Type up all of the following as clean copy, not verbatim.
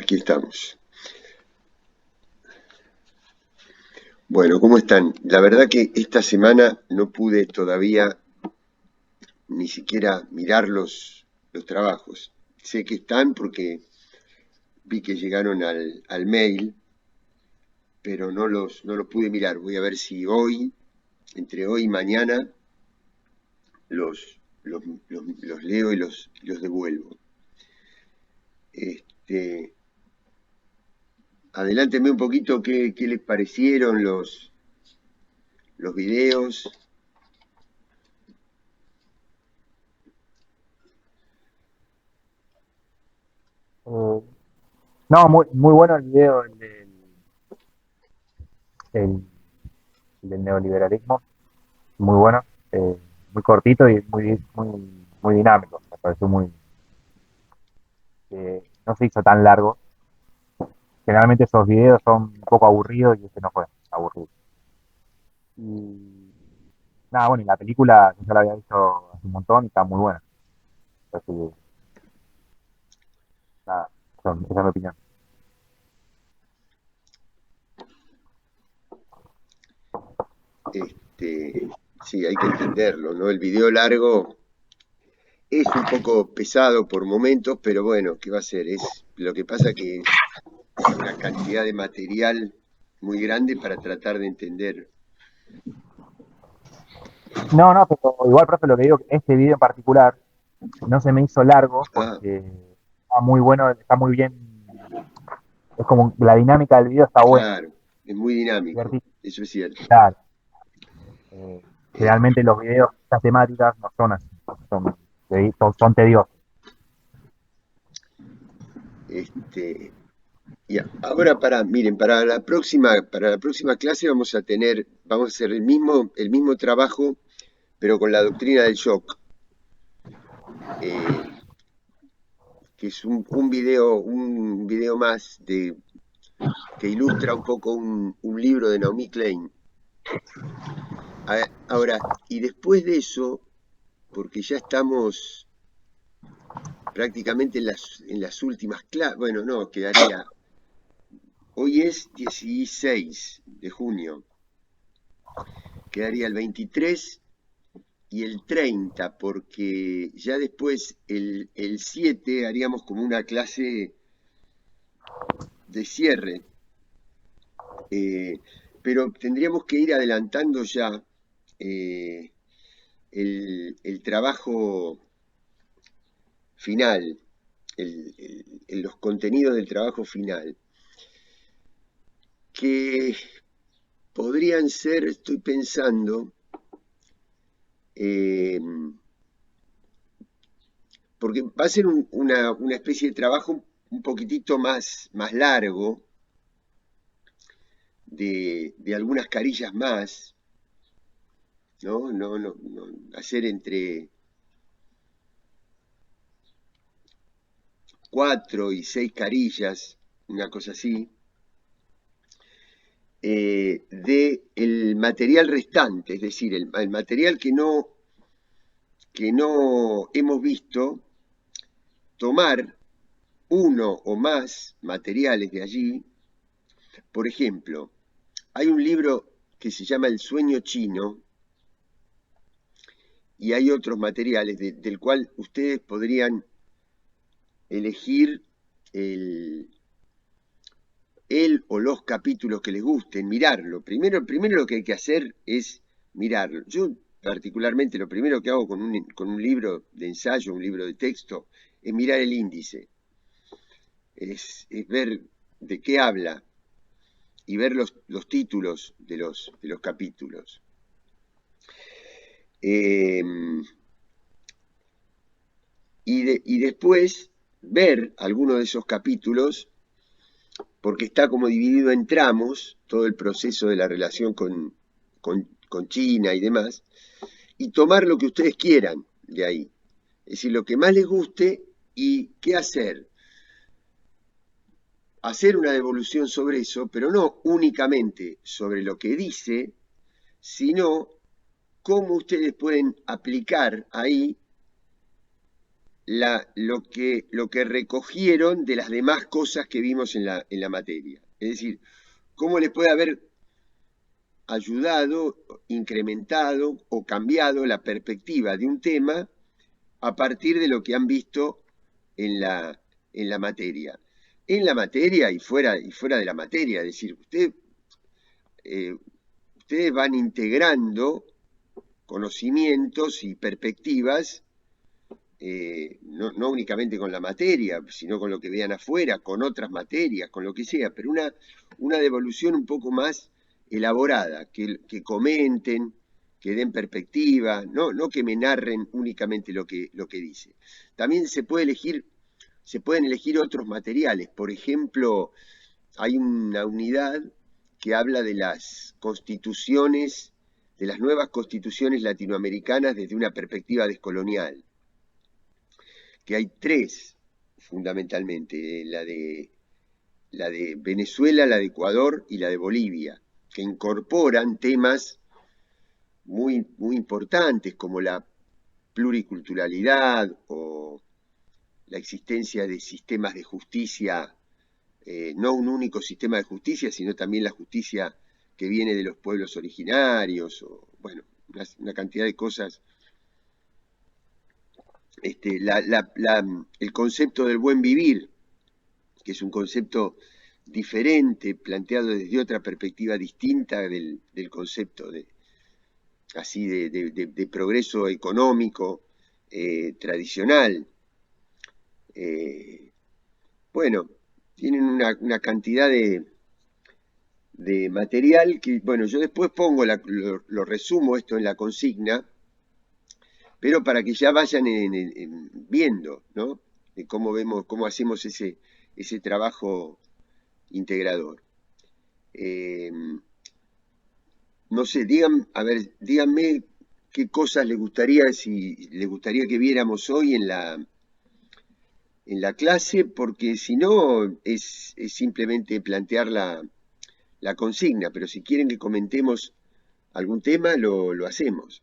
Aquí estamos. Bueno, ¿cómo están? La verdad que esta semana no pude todavía ni siquiera mirar los trabajos. Sé que están porque vi que llegaron al mail, pero no los pude mirar. Voy a ver si hoy, entre hoy y mañana, los leo y los devuelvo. Adelánteme un poquito qué les parecieron los videos. Eh, no, muy bueno el video el- el del neoliberalismo, muy bueno, muy cortito y muy dinámico. Me pareció no se hizo tan largo. Generalmente esos videos son un poco aburridos y este no fue aburrido. Y nada, bueno, y la película yo ya la había visto hace un montón y está muy buena. Así que nada, esa es mi opinión. Sí, hay que entenderlo, ¿no? El video largo es un poco pesado por momentos, pero bueno, ¿qué va a ser? Lo que pasa que es una cantidad de material muy grande para tratar de entender. No, no, pero igual, profe, lo que digo, que este video en particular no se me hizo largo Ah, porque está muy bueno, está muy bien. Es como la dinámica del video está buena, claro, es muy dinámico, divertida. eso es cierto. Claro, Eh, generalmente los videos, estas temáticas no son así, son, son tediosos. este, ahora miren, para la próxima clase vamos a hacer el mismo trabajo, pero con la doctrina del shock. Eh, que es un video más que ilustra un poco un libro de Naomi Klein. Ahora, y después de eso, porque ya estamos prácticamente en las últimas clases, bueno, no, hoy es 16 de junio, quedaría el 23 y el 30, porque ya después el 7 haríamos como una clase de cierre. Pero tendríamos que ir adelantando ya eh, el trabajo final, los contenidos del trabajo final, que podrían ser, estoy pensando, eh, porque va a ser una especie de trabajo un poquitito más largo, de algunas carillas más, ¿no? No, hacer entre 4 y 6 carillas, una cosa así, del material restante, es decir, el material que no hemos visto, tomar uno o más materiales de allí. Por ejemplo, hay un libro que se llama El sueño chino y hay otros materiales del cual ustedes podrían elegir el, el o los capítulos que les gusten, mirarlo. Primero lo que hay que hacer es mirarlo. Yo particularmente lo primero que hago con un libro de ensayo, un libro de texto, es mirar el índice, es ver de qué habla y ver los títulos de los capítulos. Eh, y después ver alguno de esos capítulos, porque está como dividido en tramos, todo el proceso de la relación con China y demás, y tomar lo que ustedes quieran de ahí. Es decir, lo que más les guste y qué hacer. Hacer una devolución sobre eso, pero no únicamente sobre lo que dice, sino cómo ustedes pueden aplicar ahí lo que recogieron de las demás cosas que vimos en la materia. Es decir, cómo les puede haber ayudado, incrementado o cambiado la perspectiva de un tema a partir de lo que han visto en la materia. En la materia y fuera de la materia, es decir, ustedes van integrando conocimientos y perspectivas, no únicamente con la materia, sino con lo que vean afuera, con otras materias, con lo que sea, pero una devolución un poco más elaborada, que comenten, que den perspectiva, no que me narren únicamente lo que dice. También se pueden elegir otros materiales. Por ejemplo, hay una unidad que habla de las constituciones, de las nuevas constituciones latinoamericanas desde una perspectiva descolonial, que hay tres fundamentalmente, la de Venezuela, la de Ecuador y la de Bolivia, que incorporan temas muy, muy importantes como la pluriculturalidad o la existencia de sistemas de justicia, no un único sistema de justicia, sino también la justicia que viene de los pueblos originarios, o bueno, una cantidad de cosas. El concepto del buen vivir, que es un concepto diferente, planteado desde otra perspectiva distinta del concepto de progreso económico tradicional. Bueno, tienen una cantidad de material que, bueno, yo después lo resumo esto en la consigna, pero para que ya vayan viendo, ¿no? De cómo hacemos ese trabajo integrador. No sé, díganme qué cosas les gustaría que viéramos hoy en la clase, porque si no es simplemente plantear la consigna, pero si quieren que comentemos algún tema, lo hacemos.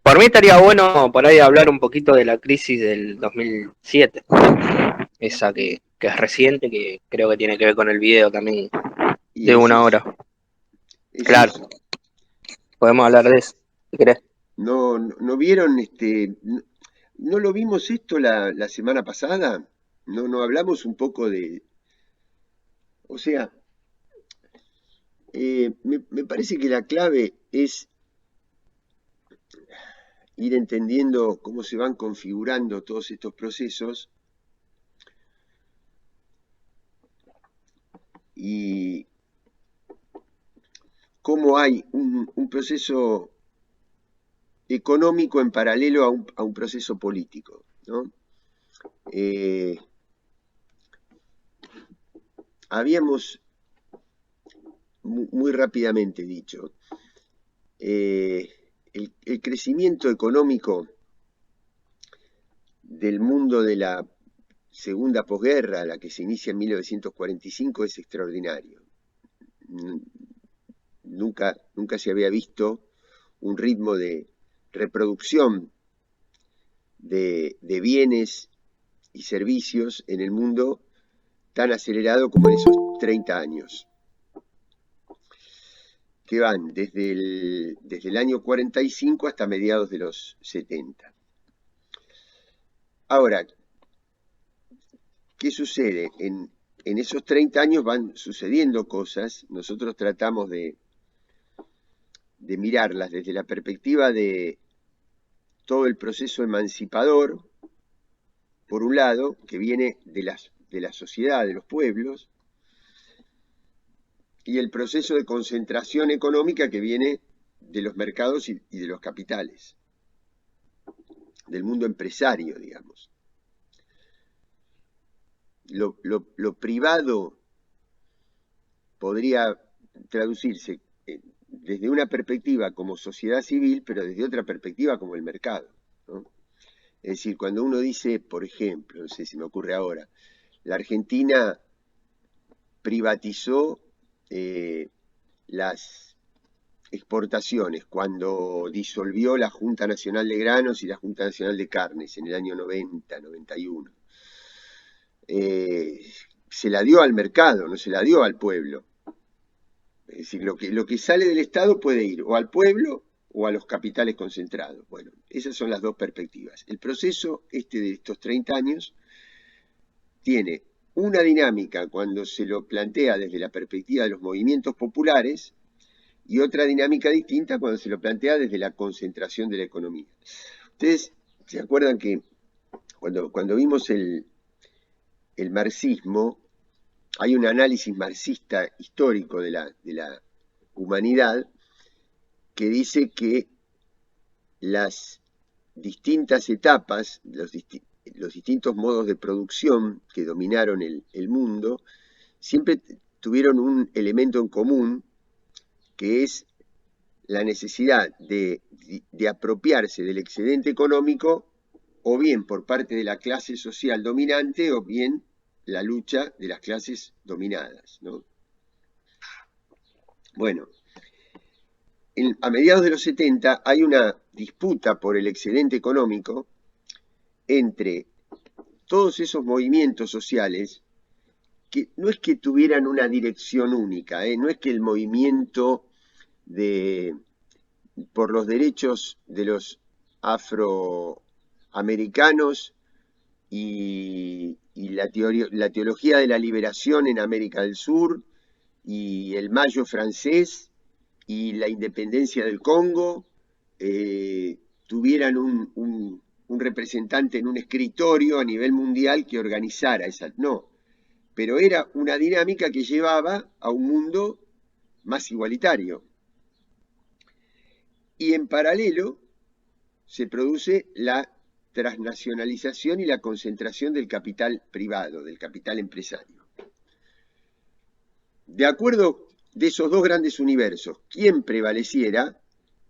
Por mí estaría bueno por ahí hablar un poquito de la crisis del 2007, esa que es reciente, que creo que tiene que ver con el video también Y de una hora. Claro, eso. podemos hablar de eso, si querés. ¿No vieron no lo vimos esto la semana pasada? ¿No hablamos un poco o sea, me parece que la clave es ir entendiendo cómo se van configurando todos estos procesos y cómo hay un proceso económico en paralelo a un proceso político, ¿no? Habíamos muy rápidamente dicho, el crecimiento económico del mundo de la segunda posguerra, la que se inicia en 1945, es extraordinario. Nunca se había visto un ritmo de reproducción de bienes y servicios en el mundo tan acelerado como en esos 30 años, que van desde el año 45 hasta mediados de los 70. Ahora, ¿qué sucede? En esos 30 años van sucediendo cosas, nosotros tratamos de mirarlas desde la perspectiva de todo el proceso emancipador, por un lado, que viene de la sociedad, de los pueblos, y el proceso de concentración económica que viene de los mercados y de los capitales, del mundo empresario, digamos. Lo privado podría traducirse desde una perspectiva como sociedad civil, pero desde otra perspectiva como el mercado, ¿no? Es decir, cuando uno dice, por ejemplo, no sé si me ocurre ahora, la Argentina privatizó las exportaciones cuando disolvió la Junta Nacional de Granos y la Junta Nacional de Carnes en el año 90, 91. Se la dio al mercado, no se la dio al pueblo. Es decir, lo que sale del Estado puede ir o al pueblo o a los capitales concentrados. Bueno, esas son las dos perspectivas. El proceso de estos 30 años tiene una dinámica cuando se lo plantea desde la perspectiva de los movimientos populares y otra dinámica distinta cuando se lo plantea desde la concentración de la economía. Ustedes se acuerdan que cuando vimos el marxismo, hay un análisis marxista histórico de la humanidad que dice que las distintas etapas, los distintos modos de producción que dominaron el mundo, siempre tuvieron un elemento en común, que es la necesidad de apropiarse del excedente económico, o bien por parte de la clase social dominante, o bien la lucha de las clases dominadas, ¿no? Bueno, a mediados de los 70 hay una disputa por el excedente económico entre todos esos movimientos sociales que no es que tuvieran una dirección única, no es que el movimiento por los derechos de los afroamericanos y la teología de la liberación en América del Sur y el Mayo francés y la independencia del Congo tuvieran un representante en un escritorio a nivel mundial que organizara esa. No, pero era una dinámica que llevaba a un mundo más igualitario. Y en paralelo se produce la transnacionalización y la concentración del capital privado, del capital empresario. De acuerdo de esos dos grandes universos, quien prevaleciera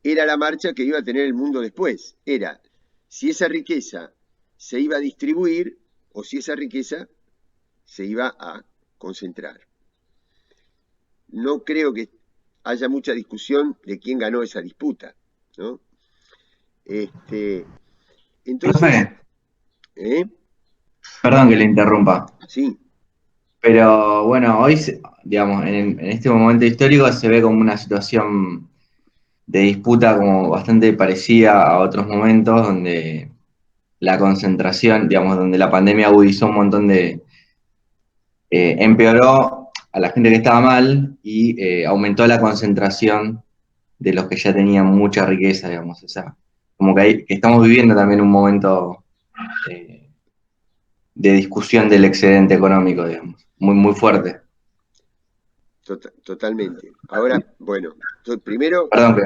era la marcha que iba a tener el mundo después. Era si esa riqueza se iba a distribuir o si esa riqueza se iba a concentrar. No creo que haya mucha discusión de quién ganó esa disputa, ¿no? Entonces, Perdón que le interrumpa. Sí. Pero bueno, hoy, digamos, en este momento histórico se ve como una situación de disputa como bastante parecida a otros momentos donde la concentración, digamos, donde la pandemia agudizó un montón empeoró a la gente que estaba mal y aumentó la concentración de los que ya tenían mucha riqueza, digamos. O sea, como que estamos viviendo también un momento de discusión del excedente económico, digamos, muy, muy fuerte. Totalmente. Ahora, bueno, primero... Perdón,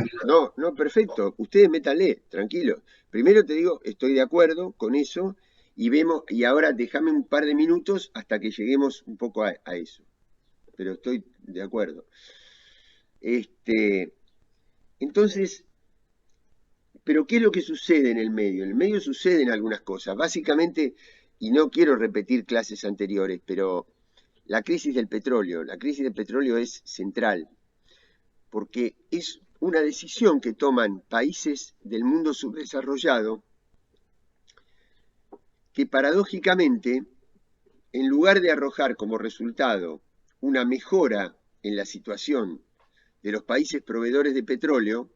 No, perfecto. Ustedes métanle, tranquilo. Primero te digo, estoy de acuerdo con eso y ahora déjame un par de minutos hasta que lleguemos un poco a eso. Pero estoy de acuerdo. Entonces, ¿pero qué es lo que sucede en el medio? En el medio suceden algunas cosas. Básicamente, y no quiero repetir clases anteriores, pero la crisis del petróleo es central, porque es una decisión que toman países del mundo subdesarrollado que paradójicamente, en lugar de arrojar como resultado una mejora en la situación de los países proveedores de petróleo,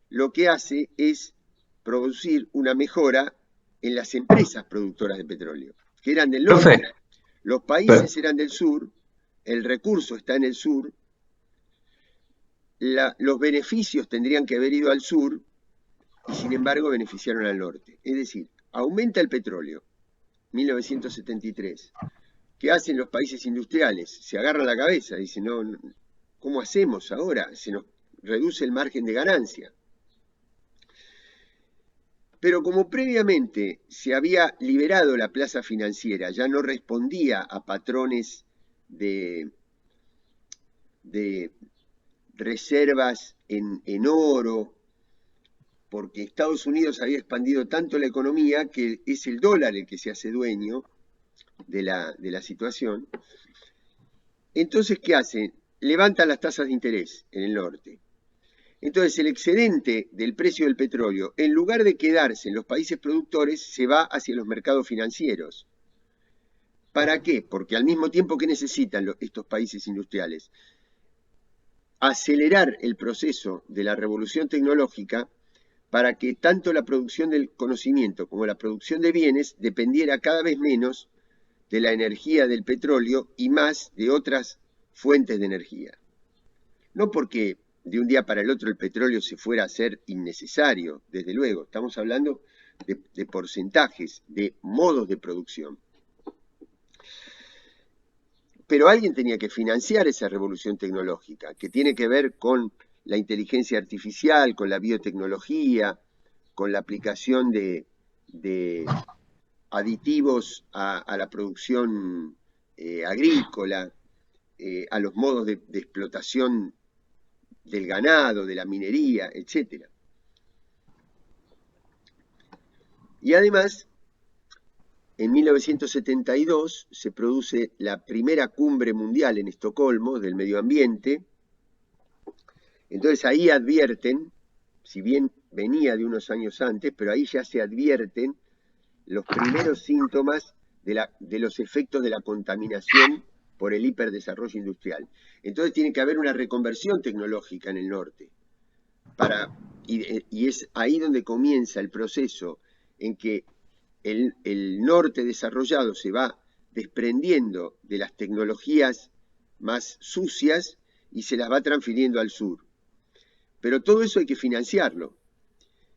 lo que hace es producir una mejora en las empresas productoras de petróleo, que eran del norte. Los países eran del sur, el recurso está en el sur, los beneficios tendrían que haber ido al sur y sin embargo beneficiaron al norte. Es decir, aumenta el petróleo, 1973. ¿Qué hacen los países industriales? Se agarran la cabeza, dicen, no, ¿cómo hacemos ahora? Se nos reduce el margen de ganancia. Pero como previamente se había liberado la plaza financiera, ya no respondía a patrones de reservas en oro, porque Estados Unidos había expandido tanto la economía que es el dólar el que se hace dueño de la situación. Entonces, ¿qué hacen? Levantan las tasas de interés en el norte. Entonces el excedente del precio del petróleo, en lugar de quedarse en los países productores, se va hacia los mercados financieros. ¿Para qué? Porque al mismo tiempo que necesitan estos países industriales acelerar el proceso de la revolución tecnológica para que tanto la producción del conocimiento como la producción de bienes dependiera cada vez menos de la energía del petróleo y más de otras fuentes de energía. No porque de un día para el otro el petróleo se fuera a hacer innecesario, desde luego, estamos hablando de porcentajes, de modos de producción. Pero alguien tenía que financiar esa revolución tecnológica, que tiene que ver con la inteligencia artificial, con la biotecnología, con la aplicación de aditivos a la producción agrícola, a los modos de explotación del ganado, de la minería, etc. Y además, en 1972 se produce la primera cumbre mundial en Estocolmo del medio ambiente. Entonces ahí advierten, si bien venía de unos años antes, pero ahí ya se advierten los primeros síntomas de los efectos de la contaminación por el hiperdesarrollo industrial. Entonces tiene que haber una reconversión tecnológica en el norte. Y es ahí donde comienza el proceso en que el norte desarrollado se va desprendiendo de las tecnologías más sucias y se las va transfiriendo al sur. Pero todo eso hay que financiarlo.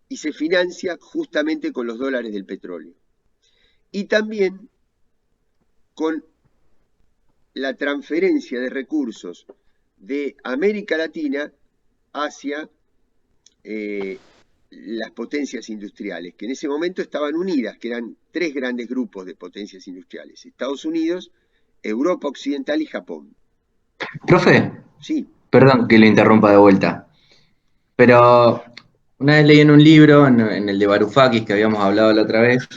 Y se financia justamente con los dólares del petróleo. Y también con la transferencia de recursos de América Latina hacia las potencias industriales, que en ese momento estaban unidas, que eran tres grandes grupos de potencias industriales: Estados Unidos, Europa Occidental y Japón. Profe, Sí. perdón que lo interrumpa de vuelta, pero una vez leí en un libro, en el de Varoufakis, que habíamos hablado la otra vez,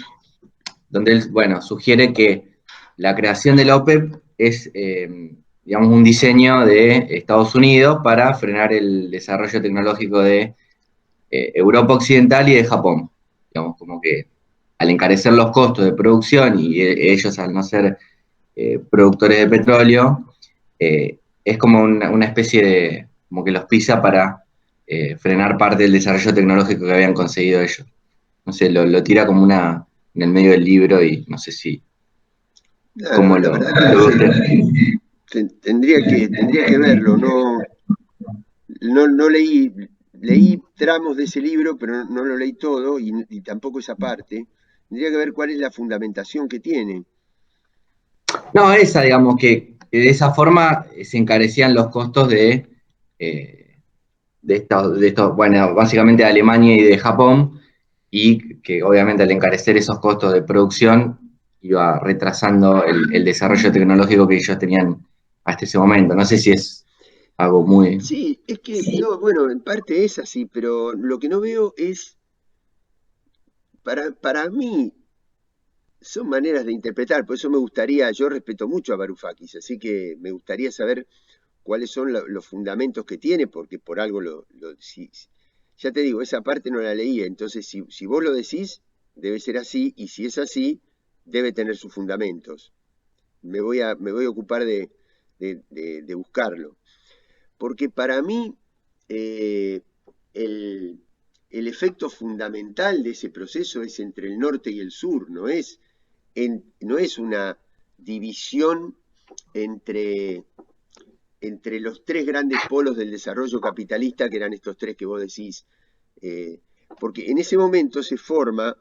donde él, bueno, sugiere que la creación de la OPEP es, digamos, un diseño de Estados Unidos para frenar el desarrollo tecnológico de Europa Occidental y de Japón. Digamos, como que al encarecer los costos de producción y ellos al no ser productores de petróleo, es como una especie de, como que los pisa para frenar parte del desarrollo tecnológico que habían conseguido ellos. No sé, lo tira como en el medio del libro y no sé si, cómo La verdad que no sé. Tendría que verlo. No leí tramos de ese libro, pero no lo leí todo y tampoco esa parte. Tendría que ver cuál es la fundamentación que tiene. No, esa, digamos, que de esa forma se encarecían los costos de estos, bueno, básicamente de Alemania y de Japón, y que obviamente al encarecer esos costos de producción iba retrasando el desarrollo tecnológico que ellos tenían hasta ese momento. No sé si es algo muy... Sí, es que, no, bueno, en parte es así, pero lo que no veo es, para mí, son maneras de interpretar, por eso me gustaría, yo respeto mucho a Varoufakis, así que me gustaría saber cuáles son los fundamentos que tiene, porque por algo ya te digo, esa parte no la leía, entonces si vos lo decís, debe ser así, y si es así, debe tener sus fundamentos. Me voy a ocupar de buscarlo. Porque para mí eh, el, el efecto fundamental de ese proceso es entre el norte y el sur, no es una división entre los tres grandes polos del desarrollo capitalista, que eran estos tres que vos decís. Porque en ese momento se forma,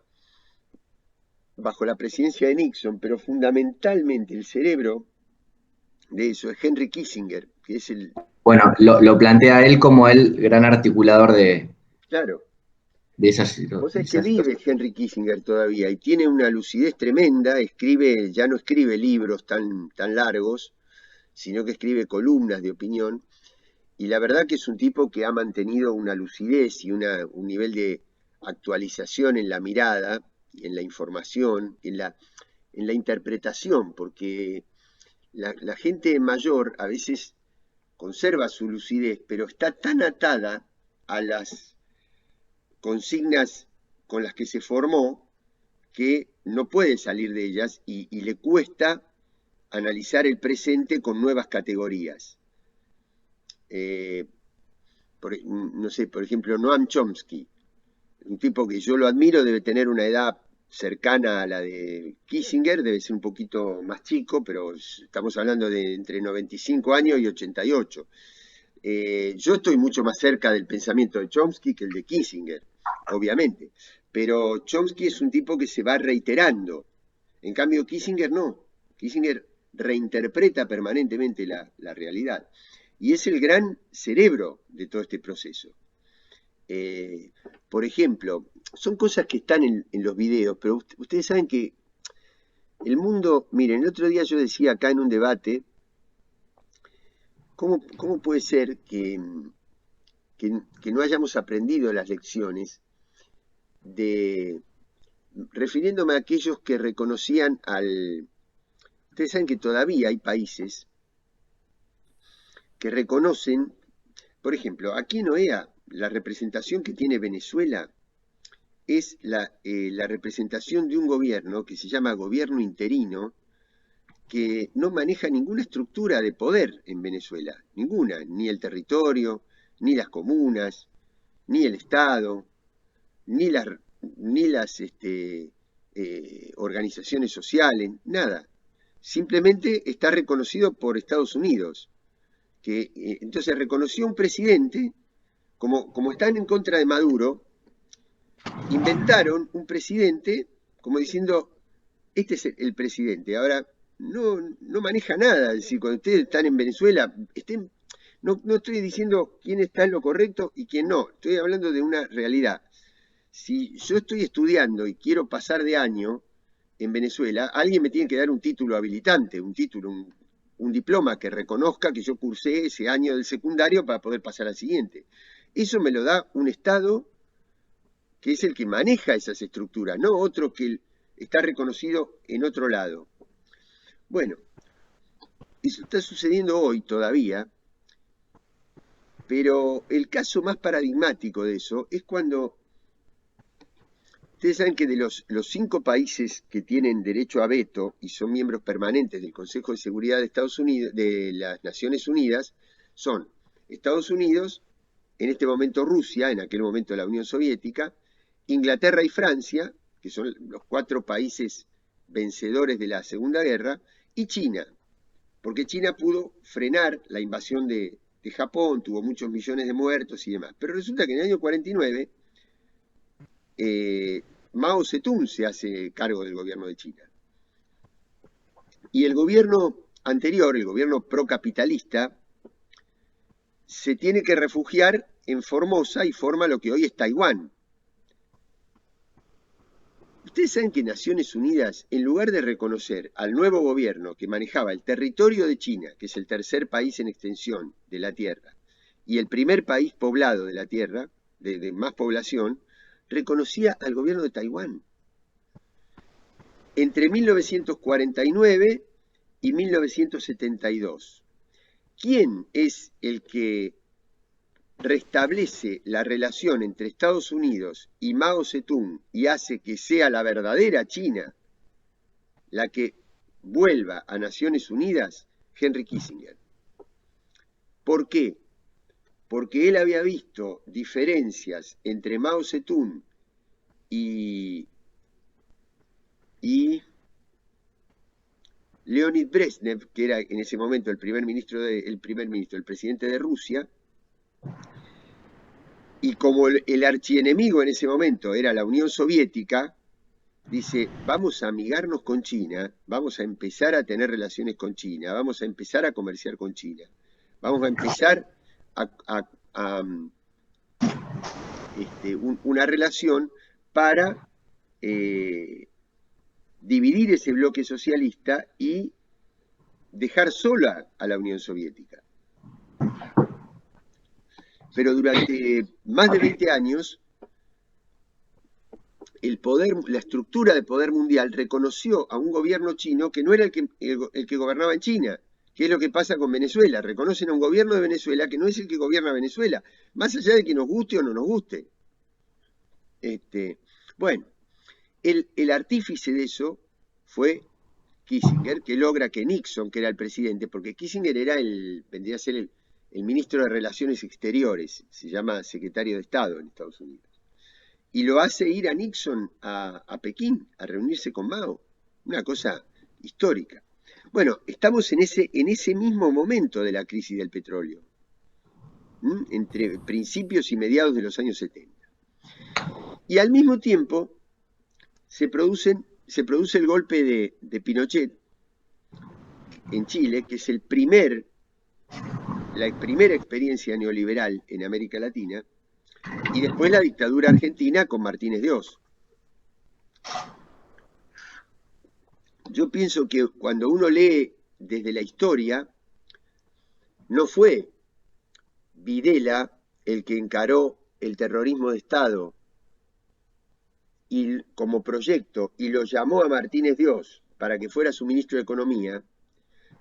bajo la presidencia de Nixon, pero fundamentalmente el cerebro de eso es Henry Kissinger, que es Bueno, lo plantea él como el gran articulador claro. de esas, Vos de sabés que esas vive Henry Kissinger todavía y tiene una lucidez tremenda, ya no escribe libros tan largos, sino que escribe columnas de opinión, y la verdad que es un tipo que ha mantenido una lucidez y un nivel de actualización en la mirada, en la información, en la interpretación, porque la gente mayor a veces conserva su lucidez, pero está tan atada a las consignas con las que se formó, que no puede salir de ellas y le cuesta analizar el presente con nuevas categorías. No sé, por ejemplo, Noam Chomsky, un tipo que yo lo admiro, debe tener una edad cercana a la de Kissinger, debe ser un poquito más chico, pero estamos hablando de entre 95 años y 88. Yo estoy mucho más cerca del pensamiento de Chomsky que el de Kissinger, obviamente, pero Chomsky es un tipo que se va reiterando. En cambio, Kissinger no. Kissinger reinterpreta permanentemente la realidad. Y es el gran cerebro de todo este proceso. Por ejemplo, son cosas que están en los videos, pero ustedes saben que el mundo, miren, el otro día yo decía acá en un debate, ¿cómo puede ser que no hayamos aprendido las lecciones refiriéndome a aquellos que reconocían Ustedes saben que todavía hay países que reconocen, por ejemplo, aquí en OEA, la representación que tiene Venezuela es la representación de un gobierno que se llama gobierno interino, que no maneja ninguna estructura de poder en Venezuela, ninguna, ni el territorio, ni las comunas, ni el Estado, ni las organizaciones sociales, nada. Simplemente está reconocido por Estados Unidos. Entonces reconoció un presidente, como están en contra de Maduro, inventaron un presidente como diciendo, este es el presidente. Ahora, no maneja nada. Es decir, cuando ustedes están en Venezuela, no estoy diciendo quién está en lo correcto y quién no. Estoy hablando de una realidad. Si yo estoy estudiando y quiero pasar de año en Venezuela, alguien me tiene que dar un título habilitante, un diploma que reconozca que yo cursé ese año del secundario para poder pasar al siguiente. Eso me lo da un Estado que es el que maneja esas estructuras, no otro que está reconocido en otro lado. Bueno, eso está sucediendo hoy todavía, pero el caso más paradigmático de eso es cuando ustedes saben que de los 5 países que tienen derecho a veto y son miembros permanentes del Consejo de Seguridad de Estados Unidos, de las Naciones Unidas, son Estados Unidos, en este momento Rusia, en aquel momento la Unión Soviética, Inglaterra y Francia, que son los 4 países vencedores de la Segunda Guerra, y China, porque China pudo frenar la invasión de Japón, tuvo muchos millones de muertos y demás. Pero resulta que en el año 49 Mao Zedong se hace cargo del gobierno de China. Y el gobierno anterior, el gobierno procapitalista, se tiene que refugiar en Formosa y forma lo que hoy es Taiwán. Ustedes saben que Naciones Unidas, en lugar de reconocer al nuevo gobierno que manejaba el territorio de China, que es el tercer país en extensión de la Tierra, y el primer país poblado de la Tierra, de más población, reconocía al gobierno de Taiwán. Entre 1949 y 1972, ¿quién es el que restablece la relación entre Estados Unidos y Mao Zedong y hace que sea la verdadera China la que vuelva a Naciones Unidas? Henry Kissinger. ¿Por qué? Porque él había visto diferencias entre Mao Zedong y Leonid Brezhnev, que era en ese momento el presidente de Rusia, y como el archienemigo en ese momento era la Unión Soviética, dice, vamos a amigarnos con China, vamos a empezar a tener relaciones con China, vamos a empezar a comerciar con China, vamos a empezar una relación para dividir ese bloque socialista y dejar sola a la Unión Soviética. Pero durante más de 20 años, la estructura de poder mundial reconoció a un gobierno chino que no era el que gobernaba en China, ¿Qué es lo que pasa con Venezuela? Reconocen a un gobierno de Venezuela que no es el que gobierna Venezuela, más allá de que nos guste o no nos guste. Bueno, el artífice de eso fue Kissinger, que logra que Nixon, que era el presidente, porque Kissinger vendría a ser el ministro de Relaciones Exteriores, se llama secretario de Estado en Estados Unidos, y lo hace ir a Nixon a Pekín a reunirse con Mao, una cosa histórica. Bueno, estamos en ese mismo momento de la crisis del petróleo, entre principios y mediados de los años 70. Y al mismo tiempo se produce el golpe de Pinochet en Chile, que es la primera experiencia neoliberal en América Latina, y después la dictadura argentina con Martínez de Oz. Yo pienso que cuando uno lee desde la historia, no fue Videla el que encaró el terrorismo de Estado como proyecto y lo llamó a Martínez de Oz para que fuera su ministro de Economía,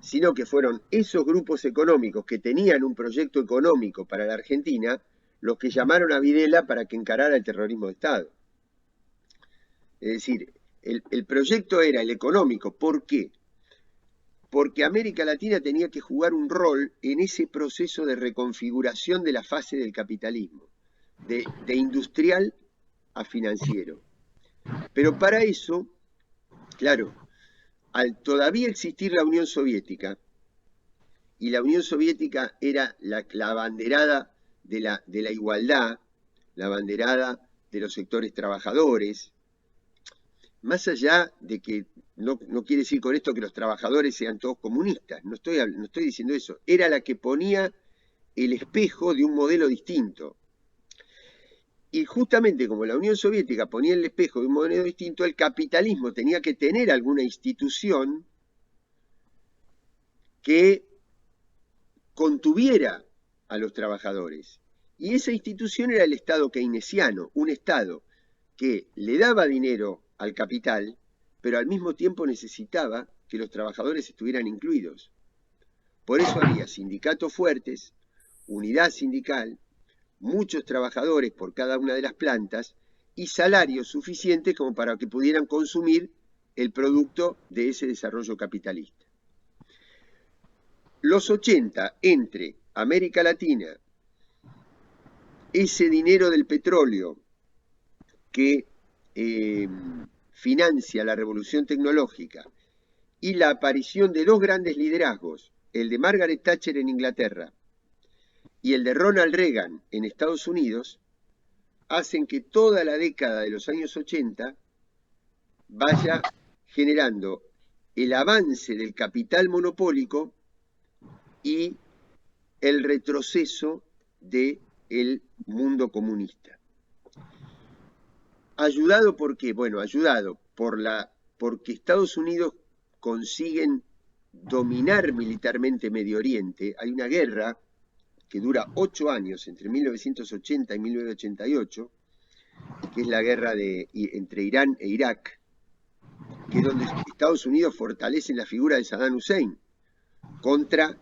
sino que fueron esos grupos económicos que tenían un proyecto económico para la Argentina los que llamaron a Videla para que encarara el terrorismo de Estado. Es decir, el proyecto era el económico. ¿Por qué? Porque América Latina tenía que jugar un rol en ese proceso de reconfiguración de la fase del capitalismo, de industrial a financiero. Pero para eso, claro, al todavía existir la Unión Soviética, y la Unión Soviética era la abanderada de la igualdad, la abanderada de los sectores trabajadores, más allá de que no quiere decir con esto que los trabajadores sean todos comunistas, no estoy diciendo eso, era la que ponía el espejo de un modelo distinto. Y justamente como la Unión Soviética ponía el espejo de un modelo distinto, el capitalismo tenía que tener alguna institución que contuviera a los trabajadores. Y esa institución era el Estado keynesiano, un Estado que le daba dinero al capital, pero al mismo tiempo necesitaba que los trabajadores estuvieran incluidos. Por eso había sindicatos fuertes, unidad sindical, muchos trabajadores por cada una de las plantas y salarios suficientes como para que pudieran consumir el producto de ese desarrollo capitalista. Los 80, entre América Latina, ese dinero del petróleo que financia la revolución tecnológica y la aparición de dos grandes liderazgos, el de Margaret Thatcher en Inglaterra y el de Ronald Reagan en Estados Unidos, hacen que toda la década de los años 80 vaya generando el avance del capital monopólico y el retroceso del mundo comunista. ¿Ayudado por qué? Bueno, ayudado porque Estados Unidos consiguen dominar militarmente Medio Oriente. Hay una guerra que dura 8 años, entre 1980 y 1988, que es la guerra entre Irán e Irak, que es donde Estados Unidos fortalece la figura de Saddam Hussein contra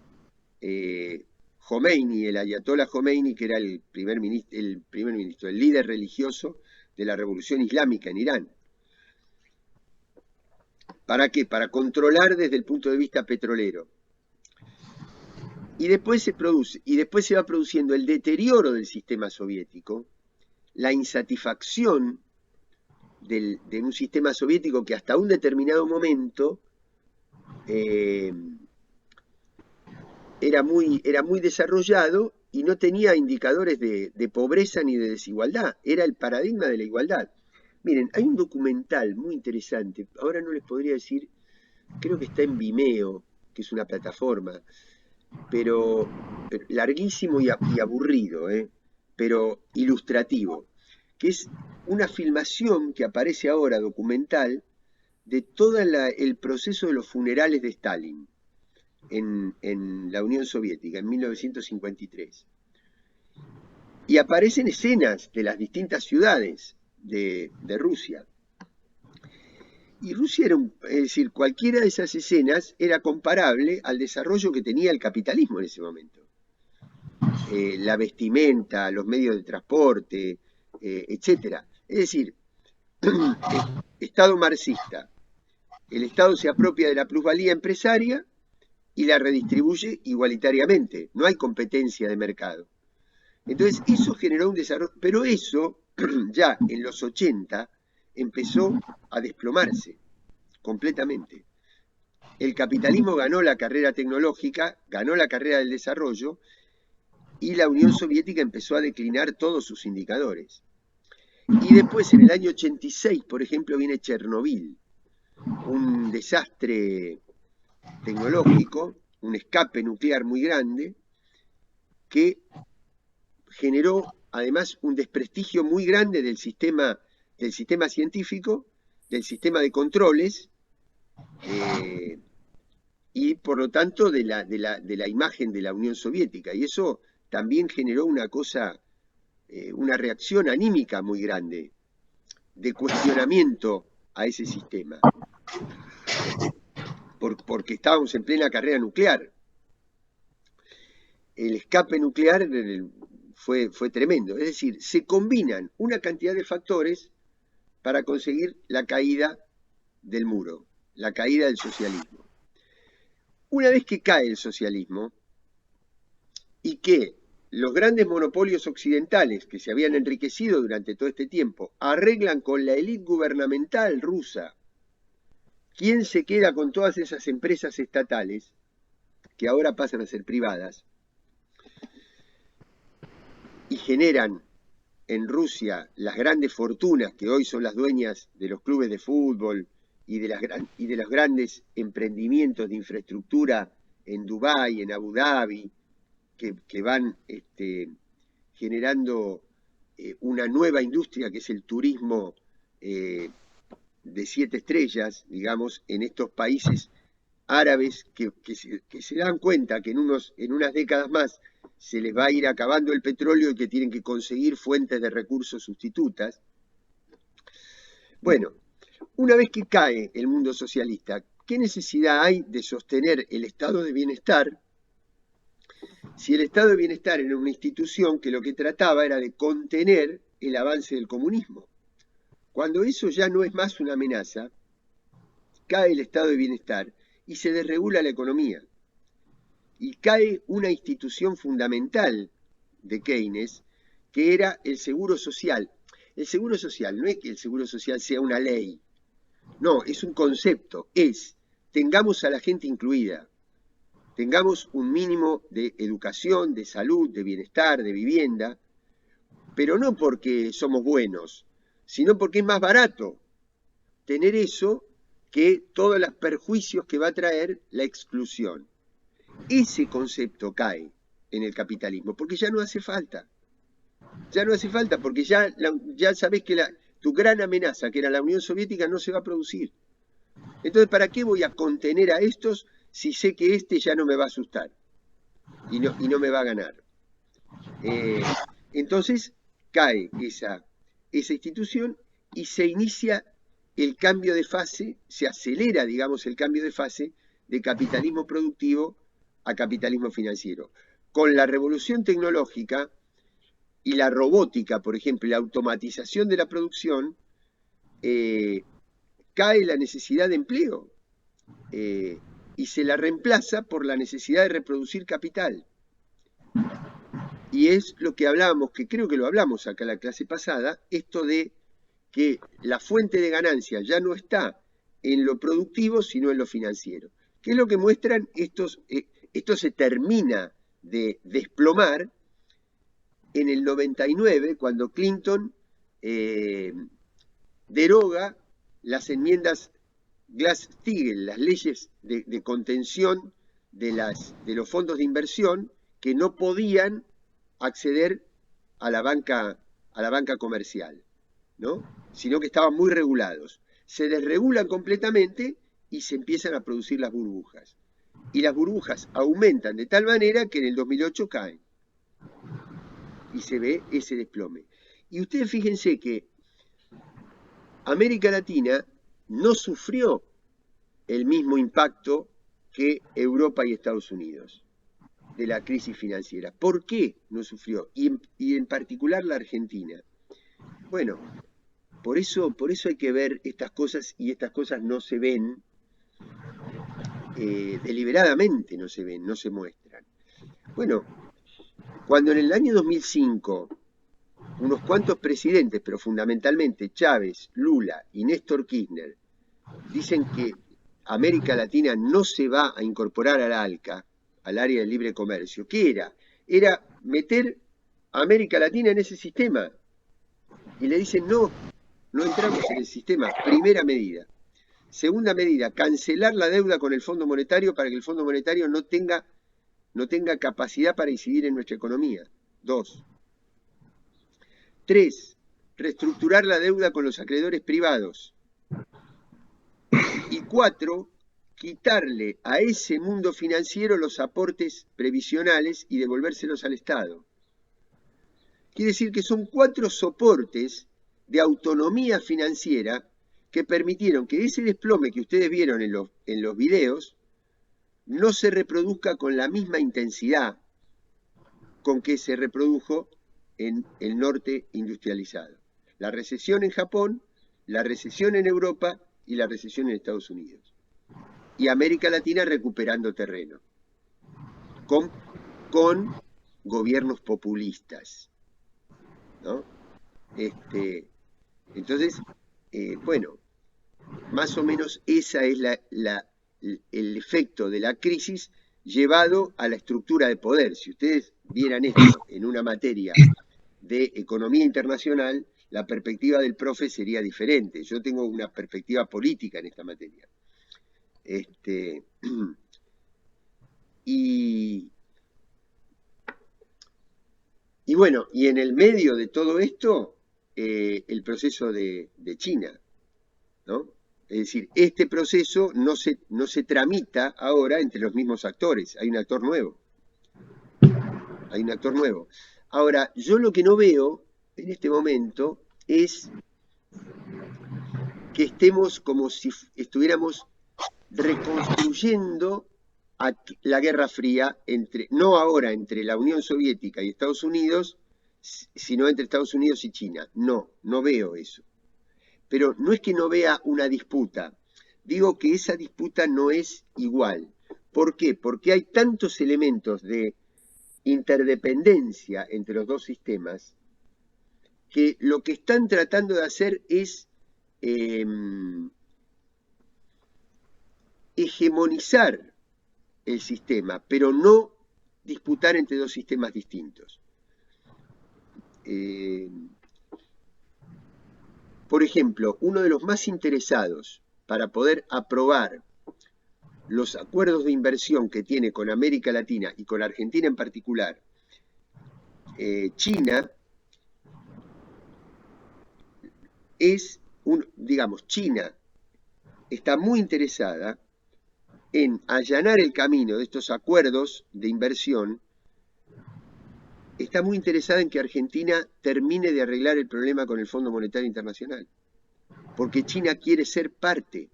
Khomeini, el ayatollah Khomeini, que era el primer ministro, el líder religioso de la revolución islámica en Irán. ¿Para qué? Para controlar desde el punto de vista petrolero. Y después se va produciendo el deterioro del sistema soviético, la insatisfacción de un sistema soviético que hasta un determinado momento era muy desarrollado y no tenía indicadores de pobreza ni de desigualdad. Era el paradigma de la igualdad. Miren, hay un documental muy interesante, ahora no les podría decir, creo que está en Vimeo, que es una plataforma, pero larguísimo y aburrido, pero ilustrativo, que es una filmación que aparece ahora, documental, de todo el proceso de los funerales de Stalin en la Unión Soviética, en 1953. Y aparecen escenas de las distintas ciudades de Rusia. Y Rusia era es decir, cualquiera de esas escenas era comparable al desarrollo que tenía el capitalismo en ese momento. La vestimenta, los medios de transporte, etcétera. Es decir, Estado marxista. El Estado se apropia de la plusvalía empresaria y la redistribuye igualitariamente. No hay competencia de mercado. Entonces, eso generó un desarrollo, pero eso ya en los 80 empezó a desplomarse completamente. El capitalismo ganó la carrera tecnológica, ganó la carrera del desarrollo, y la Unión Soviética empezó a declinar todos sus indicadores. Y después, en el año 86, por ejemplo, viene Chernobyl, un desastre tecnológico, un escape nuclear muy grande, que generó además un desprestigio muy grande del sistema científico, del sistema de controles, y por lo tanto de la imagen de la Unión Soviética. Y eso también generó una cosa, una reacción anímica muy grande, de cuestionamiento a ese sistema, porque estábamos en plena carrera nuclear. El escape nuclear fue tremendo. Es decir, se combinan una cantidad de factores para conseguir la caída del muro, la caída del socialismo. Una vez que cae el socialismo y que los grandes monopolios occidentales que se habían enriquecido durante todo este tiempo arreglan con la élite gubernamental rusa quién se queda con todas esas empresas estatales que ahora pasan a ser privadas y generan en Rusia las grandes fortunas que hoy son las dueñas de los clubes de fútbol y de los grandes emprendimientos de infraestructura en Dubái, en Abu Dhabi, que van generando una nueva industria que es el turismo de 7 estrellas, digamos, en estos países árabes que se dan cuenta que en unas décadas más se les va a ir acabando el petróleo y que tienen que conseguir fuentes de recursos sustitutas. Bueno, una vez que cae el mundo socialista, ¿qué necesidad hay de sostener el estado de bienestar si el estado de bienestar era una institución que lo que trataba era de contener el avance del comunismo? Cuando eso ya no es más una amenaza, cae el estado de bienestar y se desregula la economía. Y cae una institución fundamental de Keynes, que era el seguro social. El seguro social no es que el seguro social sea una ley, no, es un concepto, tengamos a la gente incluida, tengamos un mínimo de educación, de salud, de bienestar, de vivienda, pero no porque somos buenos, sino porque es más barato tener eso que todos los perjuicios que va a traer la exclusión. Ese concepto cae en el capitalismo, porque ya no hace falta. Ya no hace falta, porque ya sabés que tu gran amenaza, que era la Unión Soviética, no se va a producir. Entonces, ¿para qué voy a contener a estos si sé que ya no me va a asustar y no me va a ganar? Entonces, cae esa institución y se inicia el cambio de fase, se acelera, digamos, el cambio de fase de capitalismo productivo a capitalismo financiero. Con la revolución tecnológica y la robótica, por ejemplo, la automatización de la producción, cae la necesidad de empleo y se la reemplaza por la necesidad de reproducir capital. Y es lo que hablábamos, que creo que lo hablamos acá en la clase pasada, esto de que la fuente de ganancia ya no está en lo productivo, sino en lo financiero. ¿Qué es lo que muestran estos? Esto se termina de desplomar en el 99, cuando Clinton deroga las enmiendas Glass-Steagall, las leyes de contención de los fondos de inversión que no podían acceder a la banca comercial, ¿no? Sino que estaban muy regulados. Se desregulan completamente y se empiezan a producir las burbujas. Y las burbujas aumentan de tal manera que en el 2008 caen. Y se ve ese desplome. Y ustedes fíjense que América Latina no sufrió el mismo impacto que Europa y Estados Unidos de la crisis financiera. ¿Por qué no sufrió? Y en particular la Argentina. Bueno, por eso hay que ver estas cosas, y estas cosas no se ven, deliberadamente no se ven, no se muestran. Bueno, cuando en el año 2005 unos cuantos presidentes, pero fundamentalmente Chávez, Lula y Néstor Kirchner, dicen que América Latina no se va a incorporar al ALCA, al área de libre comercio. ¿Qué era? Era meter a América Latina en ese sistema. Y le dicen, no entramos en el sistema. Primera medida. Segunda medida, cancelar la deuda con el Fondo Monetario para que el Fondo Monetario no tenga capacidad para incidir en nuestra economía. 2. 3. Reestructurar la deuda con los acreedores privados. Y 4. Quitarle a ese mundo financiero los aportes previsionales y devolvérselos al Estado. Quiere decir que son 4 soportes de autonomía financiera que permitieron que ese desplome que ustedes vieron en los videos no se reproduzca con la misma intensidad con que se reprodujo en el norte industrializado. La recesión en Japón, la recesión en Europa y la recesión en Estados Unidos. Y América Latina recuperando terreno, con gobiernos populistas, ¿no? Entonces, bueno, más o menos esa es el efecto de la crisis llevado a la estructura de poder. Si ustedes vieran esto en una materia de economía internacional, la perspectiva del profe sería diferente. Yo tengo una perspectiva política en esta materia. Y bueno, y en el medio de todo esto, el proceso de China, ¿no? Es decir, este proceso no se tramita ahora entre los mismos actores, hay un actor nuevo. Hay un actor nuevo. Ahora, yo lo que no veo en este momento es que estemos como si estuviéramos reconstruyendo la Guerra Fría, no ahora entre la Unión Soviética y Estados Unidos, sino entre Estados Unidos y China. No veo eso. Pero no es que no vea una disputa, digo que esa disputa no es igual. ¿Por qué? Porque hay tantos elementos de interdependencia entre los dos sistemas que lo que están tratando de hacer es hegemonizar el sistema, pero no disputar entre dos sistemas distintos. Por ejemplo, uno de los más interesados para poder aprobar los acuerdos de inversión que tiene con América Latina y con Argentina en particular, China, China está muy interesada en allanar el camino de estos acuerdos de inversión, está muy interesada en que Argentina termine de arreglar el problema con el Fondo Monetario Internacional, porque China quiere ser parte,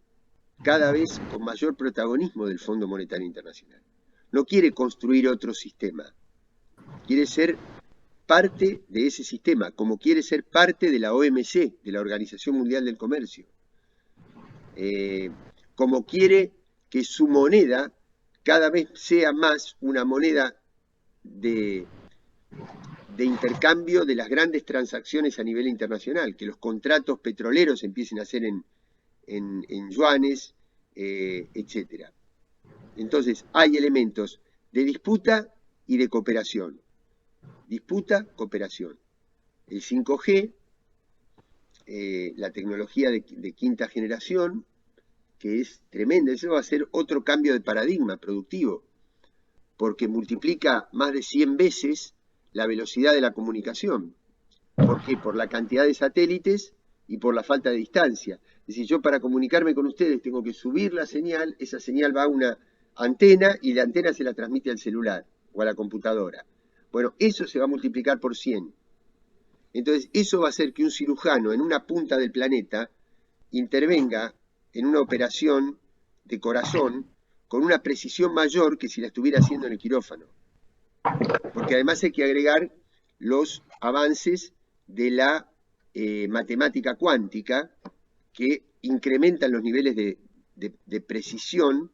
cada vez con mayor protagonismo del Fondo Monetario Internacional. No quiere construir otro sistema, quiere ser parte de ese sistema, como quiere ser parte de la OMC, de la Organización Mundial del Comercio, como quiere que su moneda cada vez sea más una moneda de intercambio de las grandes transacciones a nivel internacional, que los contratos petroleros empiecen a hacer en yuanes, etc. Entonces, hay elementos de disputa y de cooperación. Disputa, cooperación. El 5G, la tecnología de quinta generación, que es tremenda, eso va a ser otro cambio de paradigma productivo, porque multiplica más de 100 veces la velocidad de la comunicación. ¿Por qué? Por la cantidad de satélites y por la falta de distancia. Es decir, yo para comunicarme con ustedes tengo que subir la señal, esa señal va a una antena y la antena se la transmite al celular o a la computadora. Bueno, eso se va a multiplicar por 100. Entonces, eso va a hacer que un cirujano en una punta del planeta intervenga en una operación de corazón con una precisión mayor que si la estuviera haciendo en el quirófano. Porque además hay que agregar los avances de la matemática cuántica que incrementan los niveles de precisión